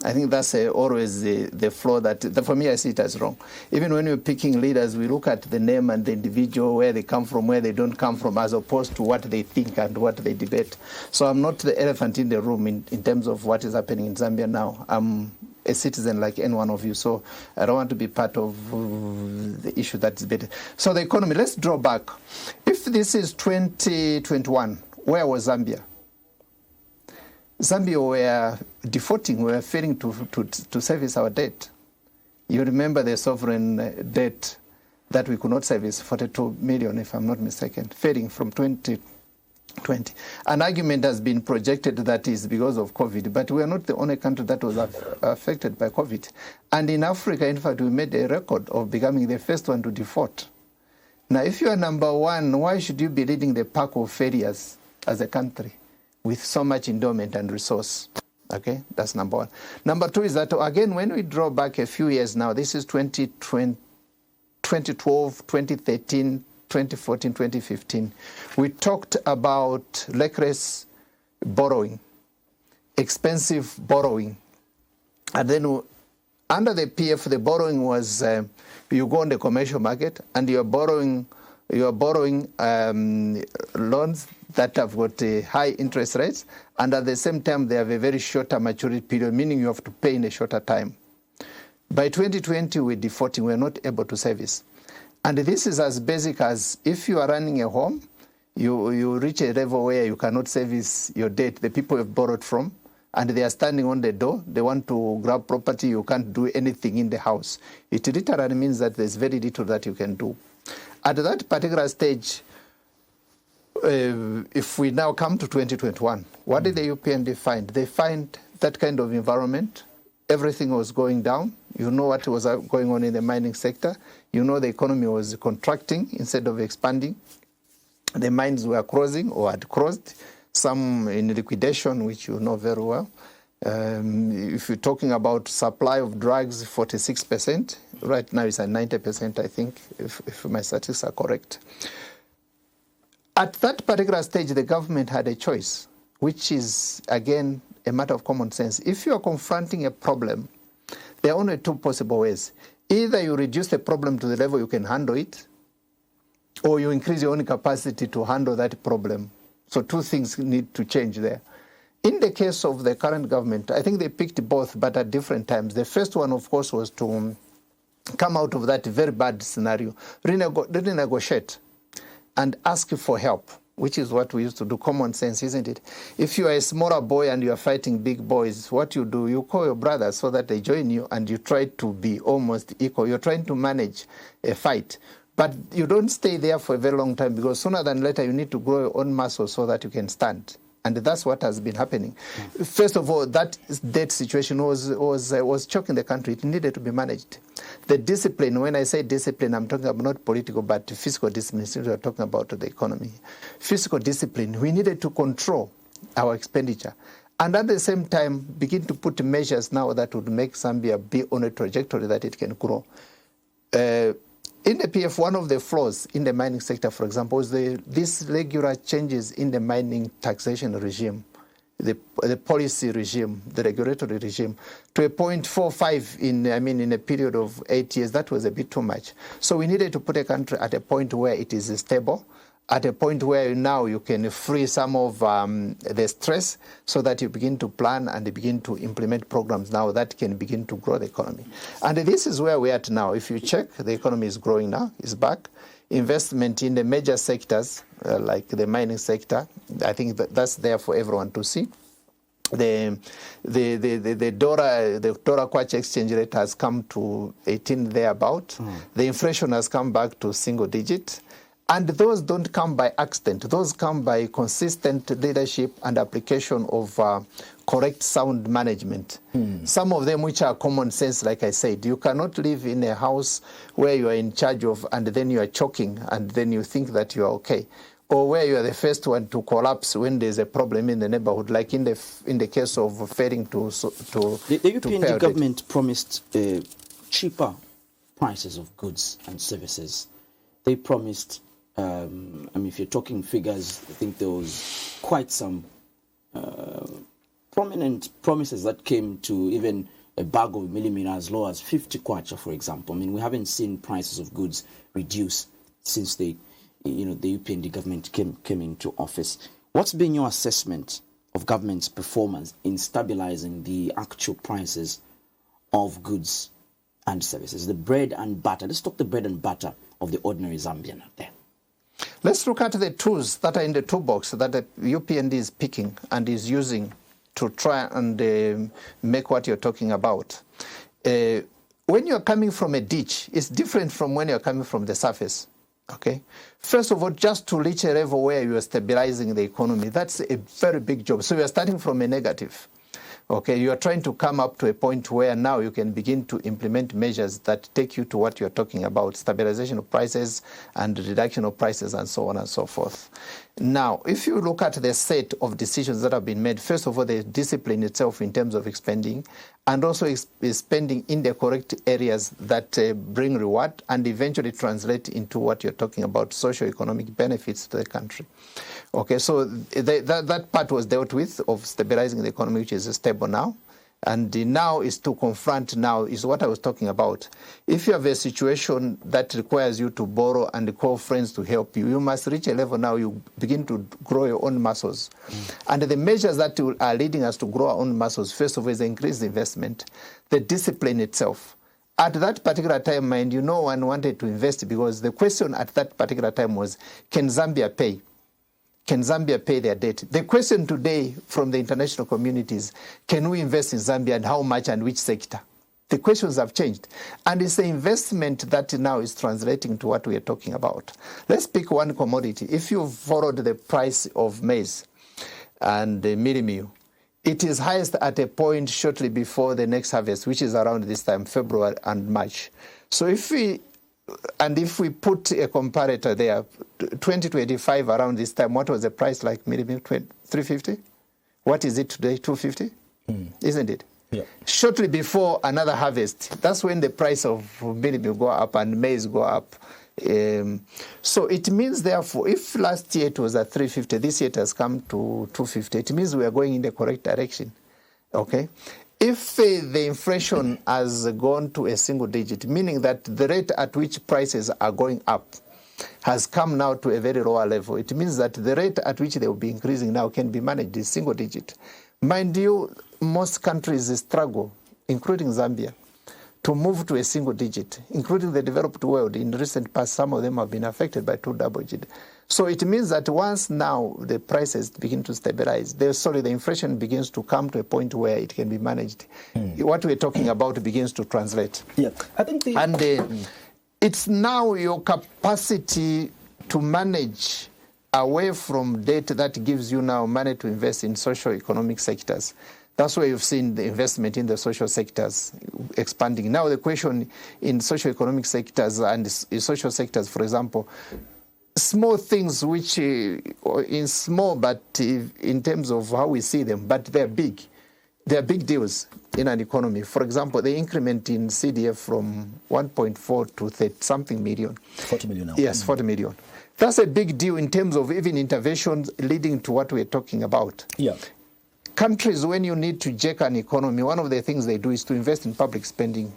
I think that's always the flaw that, for me, I see it as wrong. Even when we're picking leaders, we look at the name and the individual, where they come from, where they don't come from, as opposed to what they think and what they debate. So I'm not the elephant in the room in terms of what is happening in Zambia now. I'm a citizen like any one of you, so I don't want to be part of the issue that's debated. So the economy, let's draw back. If this is 2021, where was Zambia? Zambia were defaulting, we were failing to service our debt. You remember the sovereign debt that we could not service, 42 million, if I'm not mistaken, failing from 2020. An argument has been projected that is because of COVID, but we are not the only country that was affected by COVID. And in Africa, in fact, we made a record of becoming the first one to default. Now, if you are number one, why should you be leading the pack of failures as a country with so much endowment and resource? Okay, that's number one. Number two is that, again, when we draw back a few years now, this is 2012, 2013, 2014, 2015, we talked about reckless borrowing, expensive borrowing. And then under the PF, the borrowing was, you go on the commercial market and you're borrowing loans that have got high interest rates, and at the same time they have a very shorter maturity period, meaning you have to pay in a shorter time. By 2020, we're defaulting, we're not able to service. And this is as basic as if you are running a home, You reach a level where you cannot service your debt, the people have borrowed from, and they are standing on the door. They want to grab property. You can't do anything in the house. It literally means that there's very little that you can do. At that particular stage, if we now come to 2021, what did the UPND find? They find that kind of environment. Everything was going down. You know what was going on in the mining sector. You know the economy was contracting instead of expanding. The mines were closing or had closed, some in liquidation, which you know very well. If you're talking about supply of drugs, 46%. Right now it's at 90%, I think, if my statistics are correct. At that particular stage, the government had a choice, which is, again, a matter of common sense. If you are confronting a problem, there are only two possible ways. Either you reduce the problem to the level you can handle it, or you increase your own capacity to handle that problem. So two things need to change there. In the case of the current government, I think they picked both, but at different times. The first one, of course, was to come out of that very bad scenario, renegotiate, and ask for help, which is what we used to do, common sense, isn't it? If you are a smaller boy and you are fighting big boys, what you do, you call your brothers so that they join you and you try to be almost equal. You're trying to manage a fight. But you don't stay there for a very long time because sooner than later you need to grow your own muscle so that you can stand. And that's what has been happening. First of all, that debt situation was choking the country. It needed to be managed. The discipline, when I say discipline, I'm talking about not political, but physical discipline. Since we're talking about the economy. Physical discipline, we needed to control our expenditure. And at the same time, begin to put measures now that would make Zambia be on a trajectory that it can grow. In the PF, one of the flaws in the mining sector, for example, is these regular changes in the mining taxation regime, the policy regime, the regulatory regime, to a 0.45 in a period of 8 years. That was a bit too much. So we needed to put a country at a point where it is stable, at a point where now you can free some of the stress so that you begin to plan and begin to implement programs now that can begin to grow the economy. And this is where we're at now. If you check, the economy is growing now, is back. Investment in the major sectors, like the mining sector, I think that's there for everyone to see. The dollar kwacha exchange rate has come to 18 thereabout. The inflation has come back to single digit. And those don't come by accident. Those come by consistent leadership and application of correct sound management. Some of them which are common sense, like I said. You cannot live in a house where you are in charge of and then you are choking and then you think that you are okay. Or where you are the first one to collapse when there's a problem in the neighborhood, like in the case of failing to the European government promised cheaper prices of goods and services. They promised, if you're talking figures, I think there was quite some prominent promises that came to even a bag of millimeter as low as 50 kwacha, for example. We haven't seen prices of goods reduce since the UPND government came into office. What's been your assessment of government's performance in stabilizing the actual prices of goods and services, the bread and butter? Let's talk the bread and butter of the ordinary Zambian out there. Let's look at the tools that are in the toolbox that the UPND is picking and is using to try and make what you're talking about. When you're coming from a ditch, it's different from when you're coming from the surface. Okay. First of all, just to reach a level where you are stabilizing the economy, that's a very big job. So you are starting from a negative. Okay, you are trying to come up to a point where now you can begin to implement measures that take you to what you're talking about, stabilization of prices and reduction of prices and so on and so forth. Now, if you look at the set of decisions that have been made, first of all, the discipline itself in terms of expending, and also spending in the correct areas that bring reward and eventually translate into what you're talking about, socio-economic benefits to the country. Okay, so that part was dealt with of stabilizing the economy, which is stable now. And now is to confront now is what I was talking about. If you have a situation that requires you to borrow and call friends to help you, you must reach a level now you begin to grow your own muscles. And the measures that are leading us to grow our own muscles, first of all, is the increased investment, the discipline itself. At that particular time, mind you, no one wanted to invest because the question at that particular time was, can Zambia pay? Can Zambia pay their debt? The question today from the international community is, can we invest in Zambia and how much and which sector? The questions have changed. And it's the investment that now is translating to what we are talking about. Let's pick one commodity. If you followed the price of maize and the mealie meal, it is highest at a point shortly before the next harvest, which is around this time, February and March. So if we put a comparator there, 2025 around this time, what was the price like? Mealie meal, 350? What is it today? 250? Isn't it? Yeah. Shortly before another harvest, that's when the price of mealie meal go up and maize go up. So it means, therefore, if last year it was at 350, this year it has come to 250. It means we are going in the correct direction. Okay. If the inflation has gone to a single digit, meaning that the rate at which prices are going up has come now to a very lower level, it means that the rate at which they will be increasing now can be managed in single digit. Mind you, most countries struggle, including Zambia, to move to a single digit, including the developed world. In recent past, some of them have been affected by 2 double digit. So it means that once now the prices begin to stabilize, the inflation begins to come to a point where it can be managed. What we're talking about begins to translate. Yeah, I think it's now your capacity to manage away from debt that gives you now money to invest in socio-economic sectors. That's where you've seen the investment in the social sectors expanding. Now the question in socio-economic sectors and social sectors, for example, small things which in small, but in terms of how we see them, but they're big. They're big deals in an economy. For example, the increment in CDF from 1.4 to 30-something million. 40 million now. Yes, 40 million. That's a big deal in terms of even interventions leading to what we're talking about. Yeah. Countries, when you need to jack an economy, one of the things they do is to invest in public spending.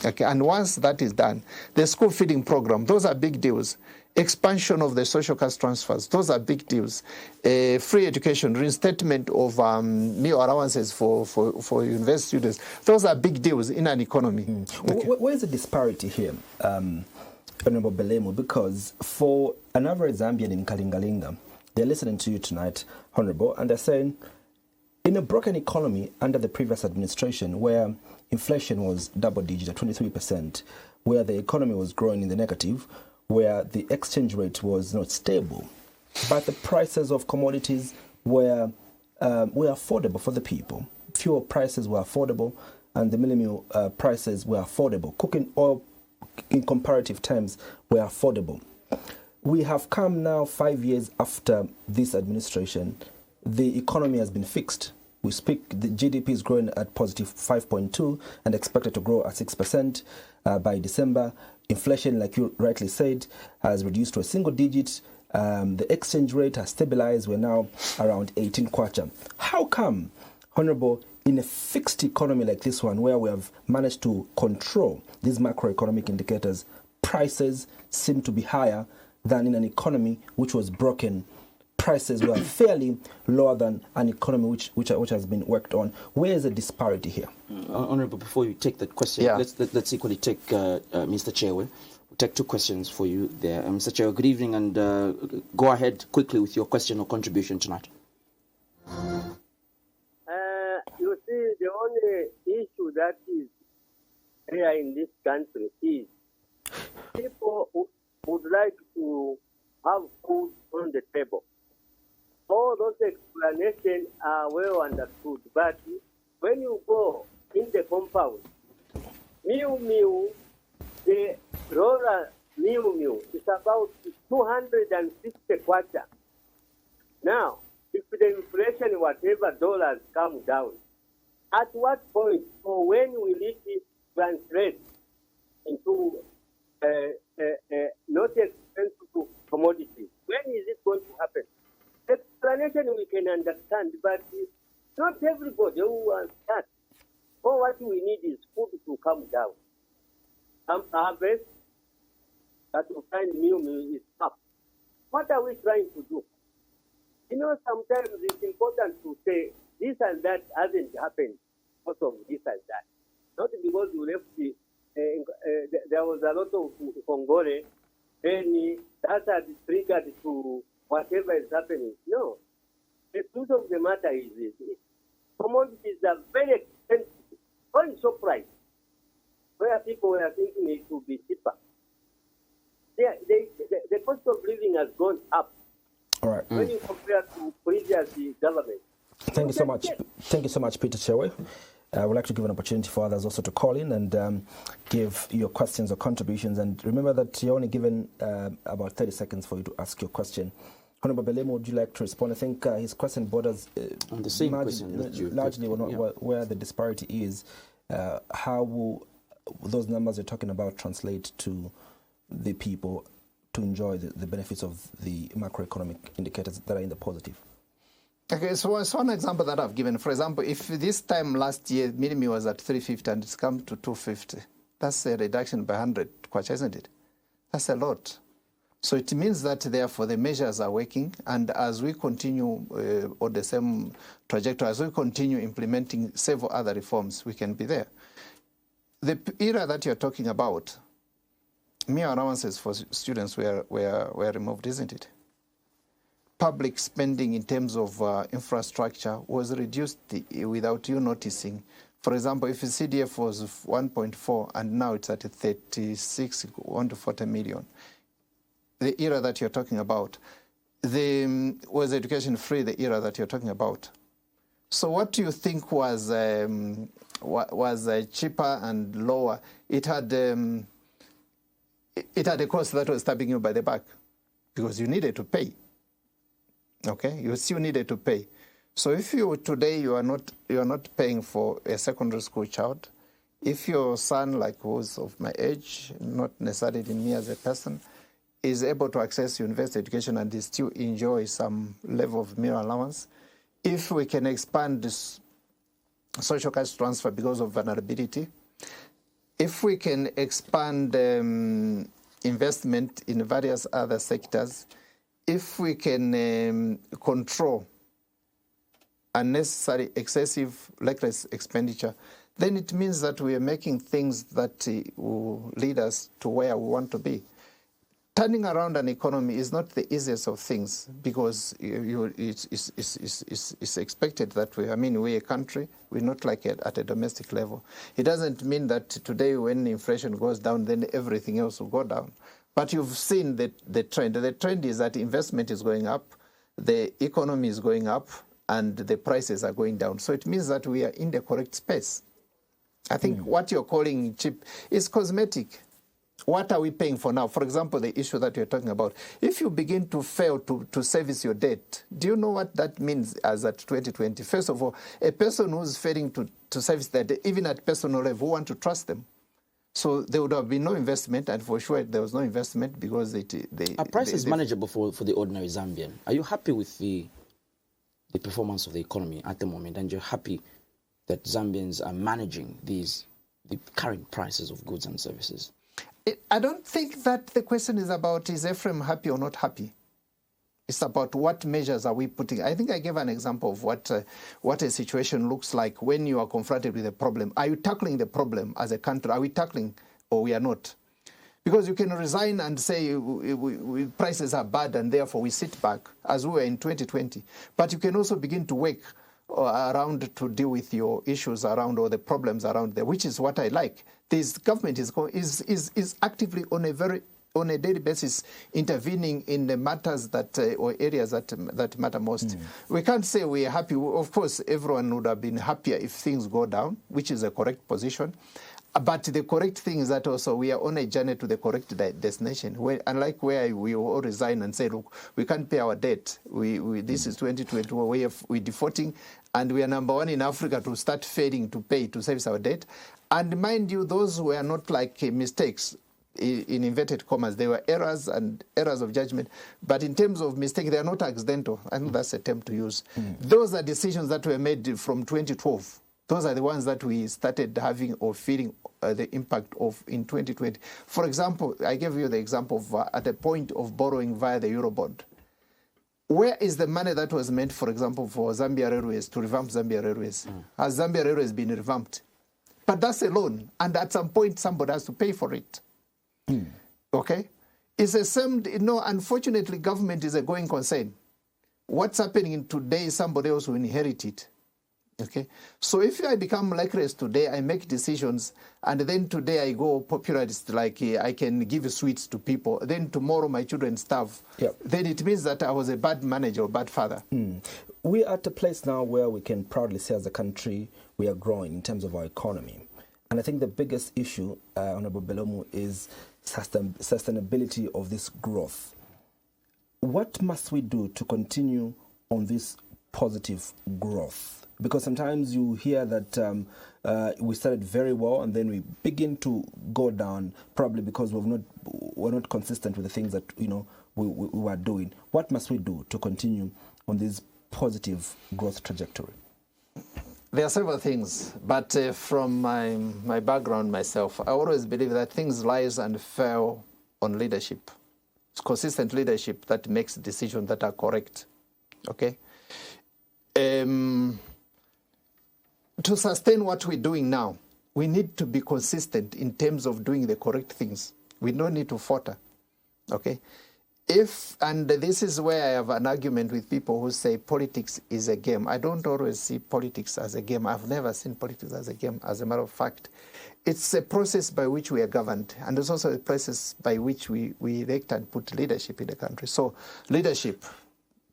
Okay, and once that is done, the school feeding program, those are big deals. Expansion of the social cash transfers, those are big deals. Free education, reinstatement of meal allowances for university students, those are big deals in an economy. Okay. Where's the disparity here, Honorable Belemo? Because for an average Zambian in Kalingalinga, they're listening to you tonight, Honorable, and they're saying, in a broken economy under the previous administration, where inflation was double digit at 23%, where the economy was growing in the negative, where the exchange rate was not stable, but the prices of commodities were affordable for the people. Fuel prices were affordable, and the mealie meal prices were affordable. Cooking oil, in comparative terms, were affordable. We have come now 5 years after this administration. The economy has been fixed. We speak, the GDP is growing at positive 5.2 and expected to grow at 6% by December. Inflation, like you rightly said, has reduced to a single digit. The exchange rate has stabilized. We're now around 18 kwacha. How come, Honorable, in a fixed economy like this one, where we have managed to control these macroeconomic indicators, prices seem to be higher than in an economy which was broken? Prices were fairly lower than an economy which has been worked on. Where is the disparity here? Honorable, before you take that question, let's equally take Mr. Cheswa. We'll take 2 questions for you there. Mr. Cheswa, good evening, and go ahead quickly with your question or contribution tonight. You see, the only issue that is here in this country is people would like to have food on the table. All those explanations are well understood, but when you go in the compound, the roller meal is about 260 kwacha. Now, if the inflation, whatever dollars come down, at what point or when will it translate into not expensive commodities? When is it going to happen? Explanation we can understand, but not everybody who wants that. All what we need is food to come down. Some harvest that we find meal is up. What are we trying to do? You know, sometimes it's important to say this and that hasn't happened because of this and that. Not because you left there was a lot of Congole, then that had triggered to whatever is happening. No. The truth of the matter is this. Commodities are very expensive, going so priced, where people were thinking it would be cheaper. The cost of living has gone up. All right. When you compare to previous government. Thank you so much. Thank you so much, Peter Chewe. I would like to give an opportunity for others also to call in and give your questions or contributions. And remember that you're only given about 30 seconds for you to ask your question. Honorable Belemo, would you like to respond? I think his question borders on the same question largely where the disparity is. How will those numbers you're talking about translate to the people to enjoy the benefits of the macroeconomic indicators that are in the positive? Okay, so it's one example that I've given. For example, if this time last year, minimum was at 350 and it's come to 250, that's a reduction by 100, isn't it? That's a lot. So it means that, therefore, the measures are working, and as we continue on the same trajectory, as we continue implementing several other reforms, we can be there. The era that you're talking about, mere allowances for students were removed, isn't it? Public spending in terms of infrastructure was reduced without you noticing. For example, if the CDF was 1.4 and now it's at 36, on to 40 million, the era that you're talking about, was education free, the era that you're talking about? So what do you think was cheaper and lower? It had a cost that was stabbing you by the back because you needed to pay. Okay, you still needed to pay. So if today you are not paying for a secondary school child, if your son, like who's of my age, not necessarily me as a person, is able to access university education and is still enjoy some level of meal allowance, if we can expand this social cash transfer because of vulnerability, if we can expand investment in various other sectors, if we can control unnecessary, excessive, reckless expenditure, then it means that we are making things that will lead us to where we want to be. Turning around an economy is not the easiest of things because it's expected that way. I mean, we're a country, we're not like at a domestic level. It doesn't mean that today when inflation goes down, then everything else will go down. But you've seen the trend. The trend is that investment is going up, the economy is going up, and the prices are going down. So it means that we are in the correct space. I think what you're calling cheap is cosmetic. What are we paying for now? For example, the issue that you're talking about. If you begin to fail to service your debt, do you know what that means as at 2020? First of all, a person who's failing to service their debt, even at personal level, who want to trust them? So there would have been no investment, and for sure there was no investment because Are prices manageable for the ordinary Zambian? Are you happy with the performance of the economy at the moment, and you're happy that Zambians are managing the current prices of goods and services? I don't think that the question is about is Ephraim happy or not happy. It's about what measures are we putting. I think I gave an example of what a situation looks like when you are confronted with a problem. Are you tackling the problem as a country? Are we tackling or we are not? Because you can resign and say prices are bad and therefore we sit back as we were in 2020. But you can also begin to work around to deal with your issues around or the problems around there, which is what I like. This government is actively on a daily basis intervening in the matters that or areas that matter most. We can't say we are happy. Of course, everyone would have been happier if things go down, which is a correct position. But the correct thing is that also we are on a journey to the correct destination. Unlike where we all resign and say, look, we can't pay our debt. This is 2020, we're defaulting, and we are number one in Africa to start failing to pay to service our debt. And mind you, those were not like mistakes, in inverted commas. They were errors and errors of judgment. But in terms of mistake, they are not accidental. I think that's a term to use. Those are decisions that were made from 2012. Those are the ones that we started having or feeling the impact of in 2020. For example, I gave you the example of at the point of borrowing via the Eurobond. Where is the money that was meant, for example, for Zambia Railways, to revamp Zambia Railways? Has Zambia Railways been revamped? But that's a loan, and at some point somebody has to pay for it. Okay? It's the same, unfortunately, government is a going concern. What's happening today, somebody else will inherit it. Okay, so if I become lecturers today, I make decisions, and then today I go popularist, like I can give sweets to people, then tomorrow my children starve, then it means that I was a bad manager or bad father. We are at a place now where we can proudly say as a country we are growing in terms of our economy. And I think the biggest issue, Honorable Belomu, is sustainability of this growth. What must we do to continue on this positive growth? Because sometimes you hear that we started very well and then we begin to go down, probably because we're not consistent with the things that we were doing. What must we do to continue on this positive growth trajectory? There are several things, but from my background myself, I always believe that things rise and fall on leadership. It's consistent leadership that makes decisions that are correct. Okay? To sustain what we're doing now, we need to be consistent in terms of doing the correct things. We don't need to falter, okay? And this is where I have an argument with people who say politics is a game. I don't always see politics as a game. I've never seen politics as a game. As a matter of fact, it's a process by which we are governed, and it's also a process by which we elect and put leadership in the country. So leadership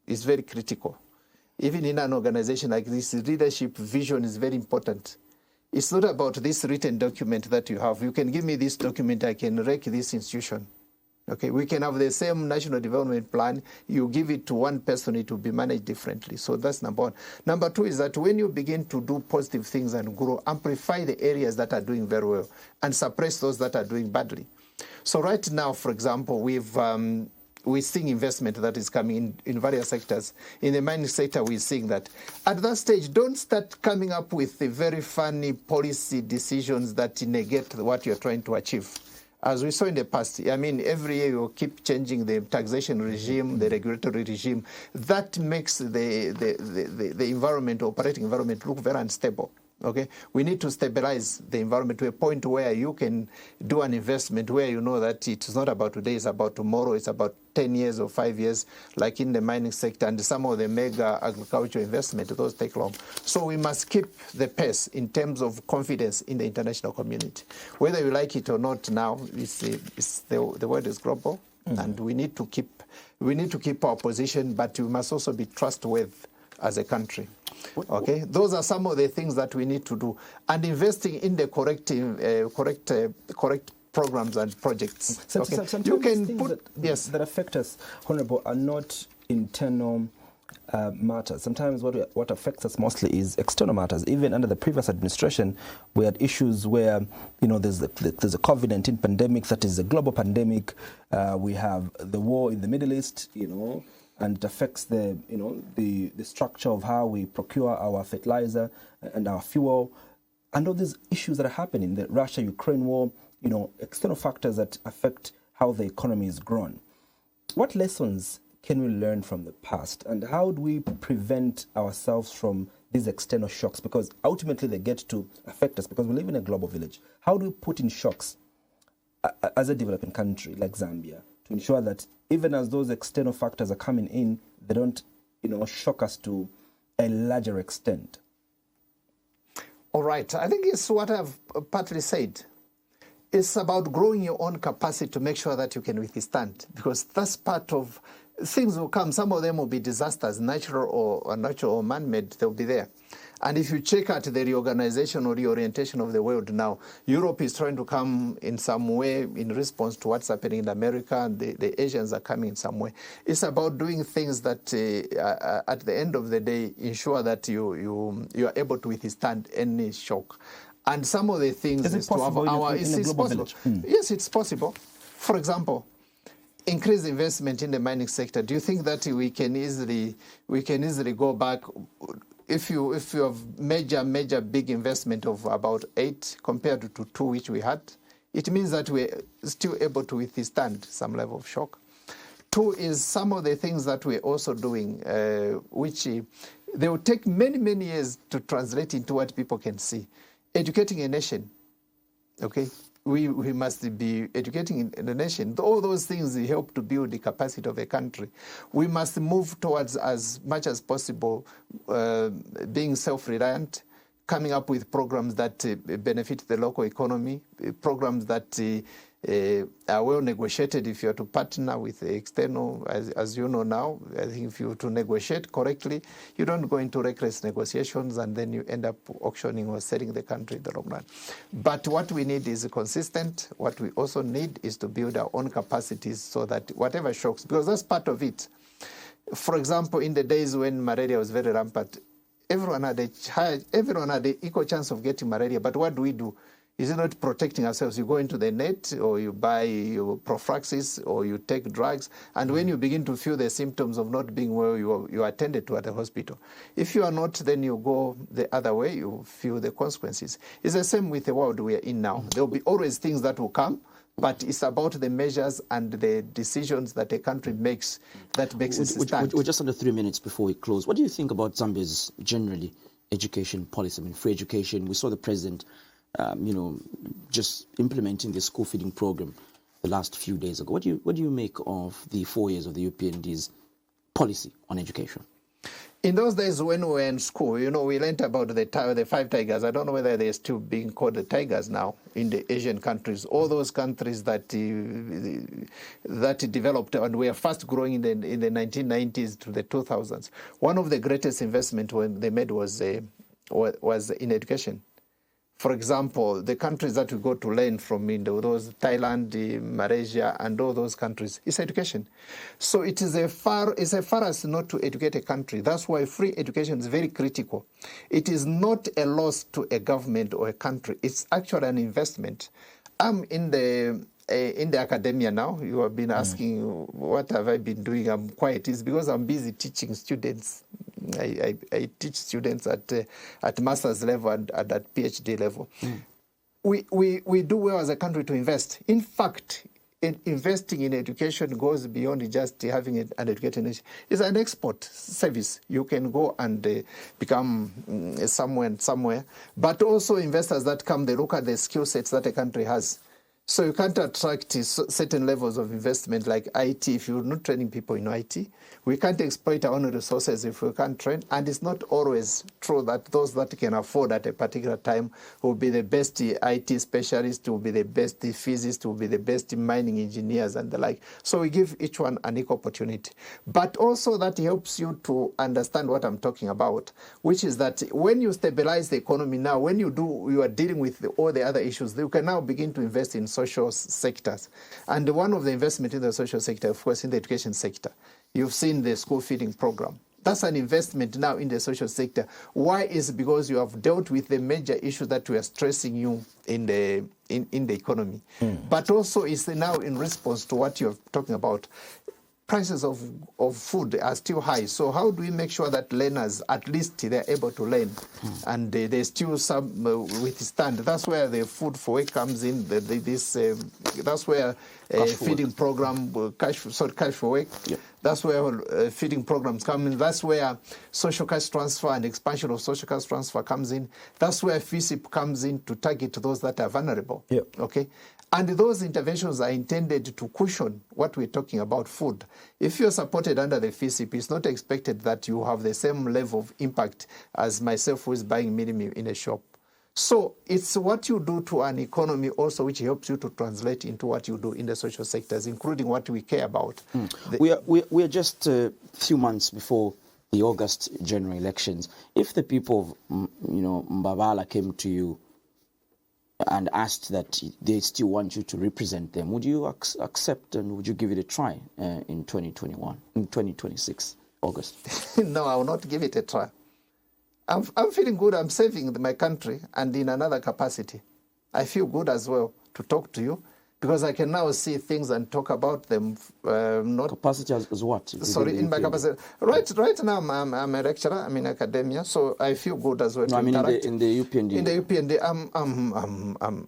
is very critical. Even in an organization like this, leadership vision is very important. It's not about this written document that you have. You can give me this document, I can wreck this institution. Okay, we can have the same national development plan. You give it to one person, it will be managed differently. So that's number one. Number two is that when you begin to do positive things and grow, amplify the areas that are doing very well and suppress those that are doing badly. So right now, for example, we're seeing investment that is coming in various sectors. In the mining sector, we're seeing that. At that stage, don't start coming up with the very funny policy decisions that negate what you're trying to achieve. As we saw in the past, I mean, every year you keep changing the taxation regime, the regulatory regime. That makes the environment, operating environment, look very unstable. Okay, we need to stabilize the environment to a point where you can do an investment where you know that it's not about today, it's about tomorrow, it's about 10 years or 5 years, like in the mining sector and some of the mega agricultural investment, those take long. So we must keep the pace in terms of confidence in the international community. Whether you like it or not now, the world is global, and we need to keep our position, but we must also be trustworthy as a country. Okay, those are some of the things that we need to do, and investing in the correct programs and projects. Sometimes you can put that affect us, Honourable, are not internal matters. Sometimes what affects us mostly is external matters. Even under the previous administration, we had issues where there's a COVID-19 pandemic that is a global pandemic. We have the war in the Middle East, and it affects the structure of how we procure our fertilizer and our fuel, and all these issues that are happening, the Russia-Ukraine war, external factors that affect how the economy is grown. What lessons can we learn from the past, and how do we prevent ourselves from these external shocks? Because ultimately they get to affect us because we live in a global village. How do we put in shocks as a developing country like Zambia to ensure that even as those external factors are coming in, they don't, shock us to a larger extent? All right. I think it's what I've partly said. It's about growing your own capacity to make sure that you can withstand, because that's part of things will come. Some of them will be disasters, natural or man-made. They'll be there. And if you check out the reorganization or reorientation of the world now, Europe is trying to come in some way in response to what's happening in America, and the Asians are coming in some way. It's about doing things that, at the end of the day, ensure that you are able to withstand any shock. And some of the things is to have our... It's possible. Yes, it's possible. For example, increase investment in the mining sector. Do you think that we can easily go back? If you have major big investment of about 8 compared to 2 which we had, it means that we're still able to withstand some level of shock. 2 is some of the things that we're also doing, which they will take many years to translate into what people can see. Educating a nation, okay? we must be educating the nation. All those things help to build the capacity of a country. We must move towards, as much as possible, being self-reliant, coming up with programs that benefit the local economy, programs that are well negotiated. If you are to partner with the external, as you know now, I think if you to negotiate correctly, you don't go into reckless negotiations and then you end up auctioning or selling the country in the long run. But what we need is consistent. What we also need is to build our own capacities so that whatever shocks, because that's part of it. For example, in the days when malaria was very rampant, everyone had an equal chance of getting malaria. But what do? Is it not protecting ourselves? You go into the net, or you buy your prophylaxis, or you take drugs, and when you begin to feel the symptoms of not being well, you are attended to at the hospital. If you are not, then you go the other way, you feel the consequences. It's the same with the world we are in now. There will be always things that will come, but it's about the measures and the decisions that a country makes that makes it stand. We're just under 3 minutes before we close. What do you think about Zambia's generally education policy? I mean, free education. We saw the president just implementing the school feeding program the last few days ago. What do you make of the 4 years of the UPND's policy on education? In those days when we were in school, we learned about the 5 tigers. I don't know whether they're still being called the tigers now in the Asian countries. All those countries that developed and were fast growing in the 1990s to the 2000s. One of the greatest investments when they made was in education. For example, the countries that we go to learn from, those Thailand, Malaysia, and all those countries, is education. So it's a far as not to educate a country. That's why free education is very critical. It is not a loss to a government or a country. It's actually an investment. I'm in the academia now. You have been asking, what have I been doing? I'm quiet. It's because I'm busy teaching students. I teach students at master's level and at PhD level. We do well as a country to invest. In fact, investing in education goes beyond just having an educated nation. It's an export service. You can go and become somewhere. But also investors that come, they look at the skill sets that a country has. So you can't attract certain levels of investment like IT if you're not training people in IT. We can't exploit our own resources if we can't train. And it's not always true that those that can afford at a particular time will be the best IT specialists, will be the best physicists, will be the best mining engineers and the like. So we give each one an equal opportunity. But also that helps you to understand what I'm talking about, which is that when you stabilize the economy now, when you are dealing with all the other issues, you can now begin to invest in social sectors. And one of the investment in the social sector, of course, in the education sector. You've seen the school feeding program. That's an investment now in the social sector. Why? Is because you have dealt with the major issues that were stressing you in the economy. But also it's now in response to what you're talking about. Prices of food are still high. So how do we make sure that learners, at least they're able to learn and they still withstand? That's where the food for work comes in. That's where feeding program, cash for work. Yep. That's where feeding programs come in. That's where social cash transfer and expansion of social cash transfer comes in. That's where FISIP comes in to target those that are vulnerable. Yep. Okay. And those interventions are intended to cushion what we're talking about, food. If you're supported under the FISIP, it's not expected that you have the same level of impact as myself who is buying mini meal in a shop. So it's what you do to an economy also which helps you to translate into what you do in the social sectors, including what we care about. We are just a few months before the August general elections. If the people of Mbabala came to you and asked that they still want you to represent them, would you accept and would you give it a try in 2026, August? No, I will not give it a try. I'm feeling good. I'm serving my country and in another capacity. I feel good as well to talk to you because I can now see things and talk about them. Not capacity as what? Sorry, in my capacity. Right now, I'm a lecturer. I'm in academia, so I feel good as well. No, I mean in the UPND. In the UPND,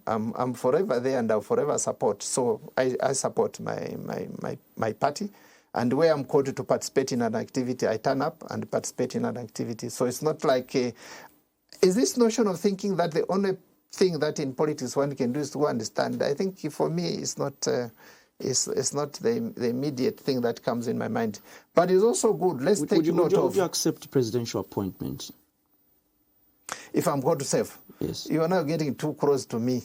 I'm forever there and I'll forever support. So I support my party. And where I'm called to participate in an activity, I turn up and participate in an activity. So it's not like, is this notion of thinking that the only thing that in politics one can do is to understand. I think for me it's not the immediate thing that comes in my mind. But it's also good. Let's take note of... Would you accept presidential appointment? If I'm going to serve? Yes. You are now getting too close to me.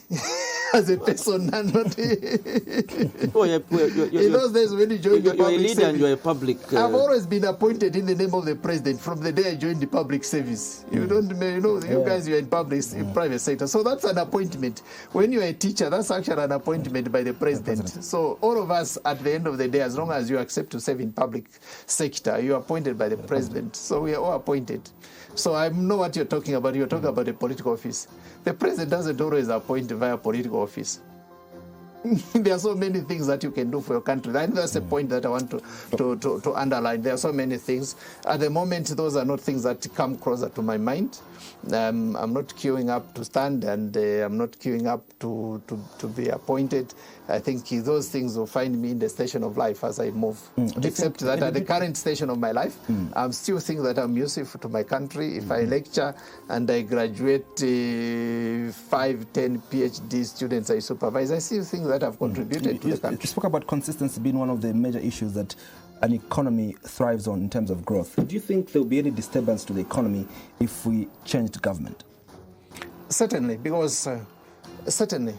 As a person, not in those days when you joined the public service, you're a leader and you're a public. I've always been appointed in the name of the president from the day I joined the public service. You don't, you guys, you're in private sector, so that's an appointment. When you're a teacher, that's actually an appointment by the president. So all of us, at the end of the day, as long as you accept to serve in public sector, you're appointed by the president. So we are all appointed. So I know what you're talking about. You're talking about a political office. The president doesn't always appoint via political office. There are so many things that you can do for your country. And that's a point that I want to underline. There are so many things. At the moment, those are not things that come closer to my mind. I'm not queuing up to stand, and I'm not queuing up to be appointed. I think those things will find me in the station of life as I move. Except that at the current station of my life, I'm still thinking that I'm useful to my country. If I lecture and I graduate 5-10 PhD students I supervise, I still think that I've contributed to the country. You spoke about consistency being one of the major issues that an economy thrives on in terms of growth. Do you think there will be any disturbance to the economy if we changed government? Certainly, because certainly.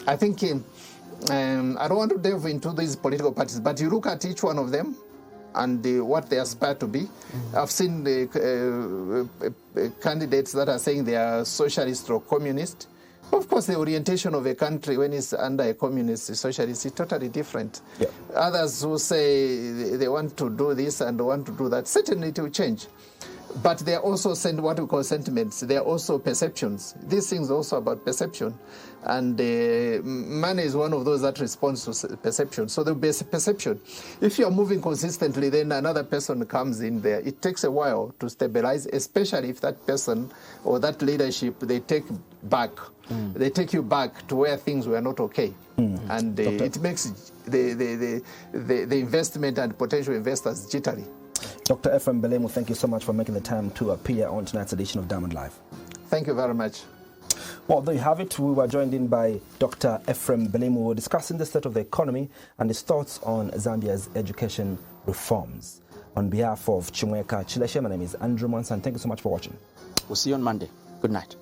I think I don't want to delve into these political parties, but you look at each one of them and what they aspire to be. I've seen the candidates that are saying they are socialist or communist. Of course, the orientation of a country when it's under a communist socialist is totally different. Yeah. Others who say they want to do this and want to do that, certainly it will change. But they are also what we call sentiments. They are also perceptions. These things are also about perception. And money is one of those that responds to perception. So there will be a perception. If you are moving consistently, then another person comes in there. It takes a while to stabilize, especially if that person or that leadership, they take back. They take you back to where things were not okay. And it makes the investment and potential investors jittery. Dr. Ephraim Belemu, thank you so much for making the time to appear on tonight's edition of Diamond Live. Thank you very much. Well, there you have it. We were joined in by Dr. Ephraim Belemu. We were discussing the state of the economy and his thoughts on Zambia's education reforms. On behalf of Chimweka, Chileshe, my name is Andrew Monson. Thank you so much for watching. We'll see you on Monday. Good night.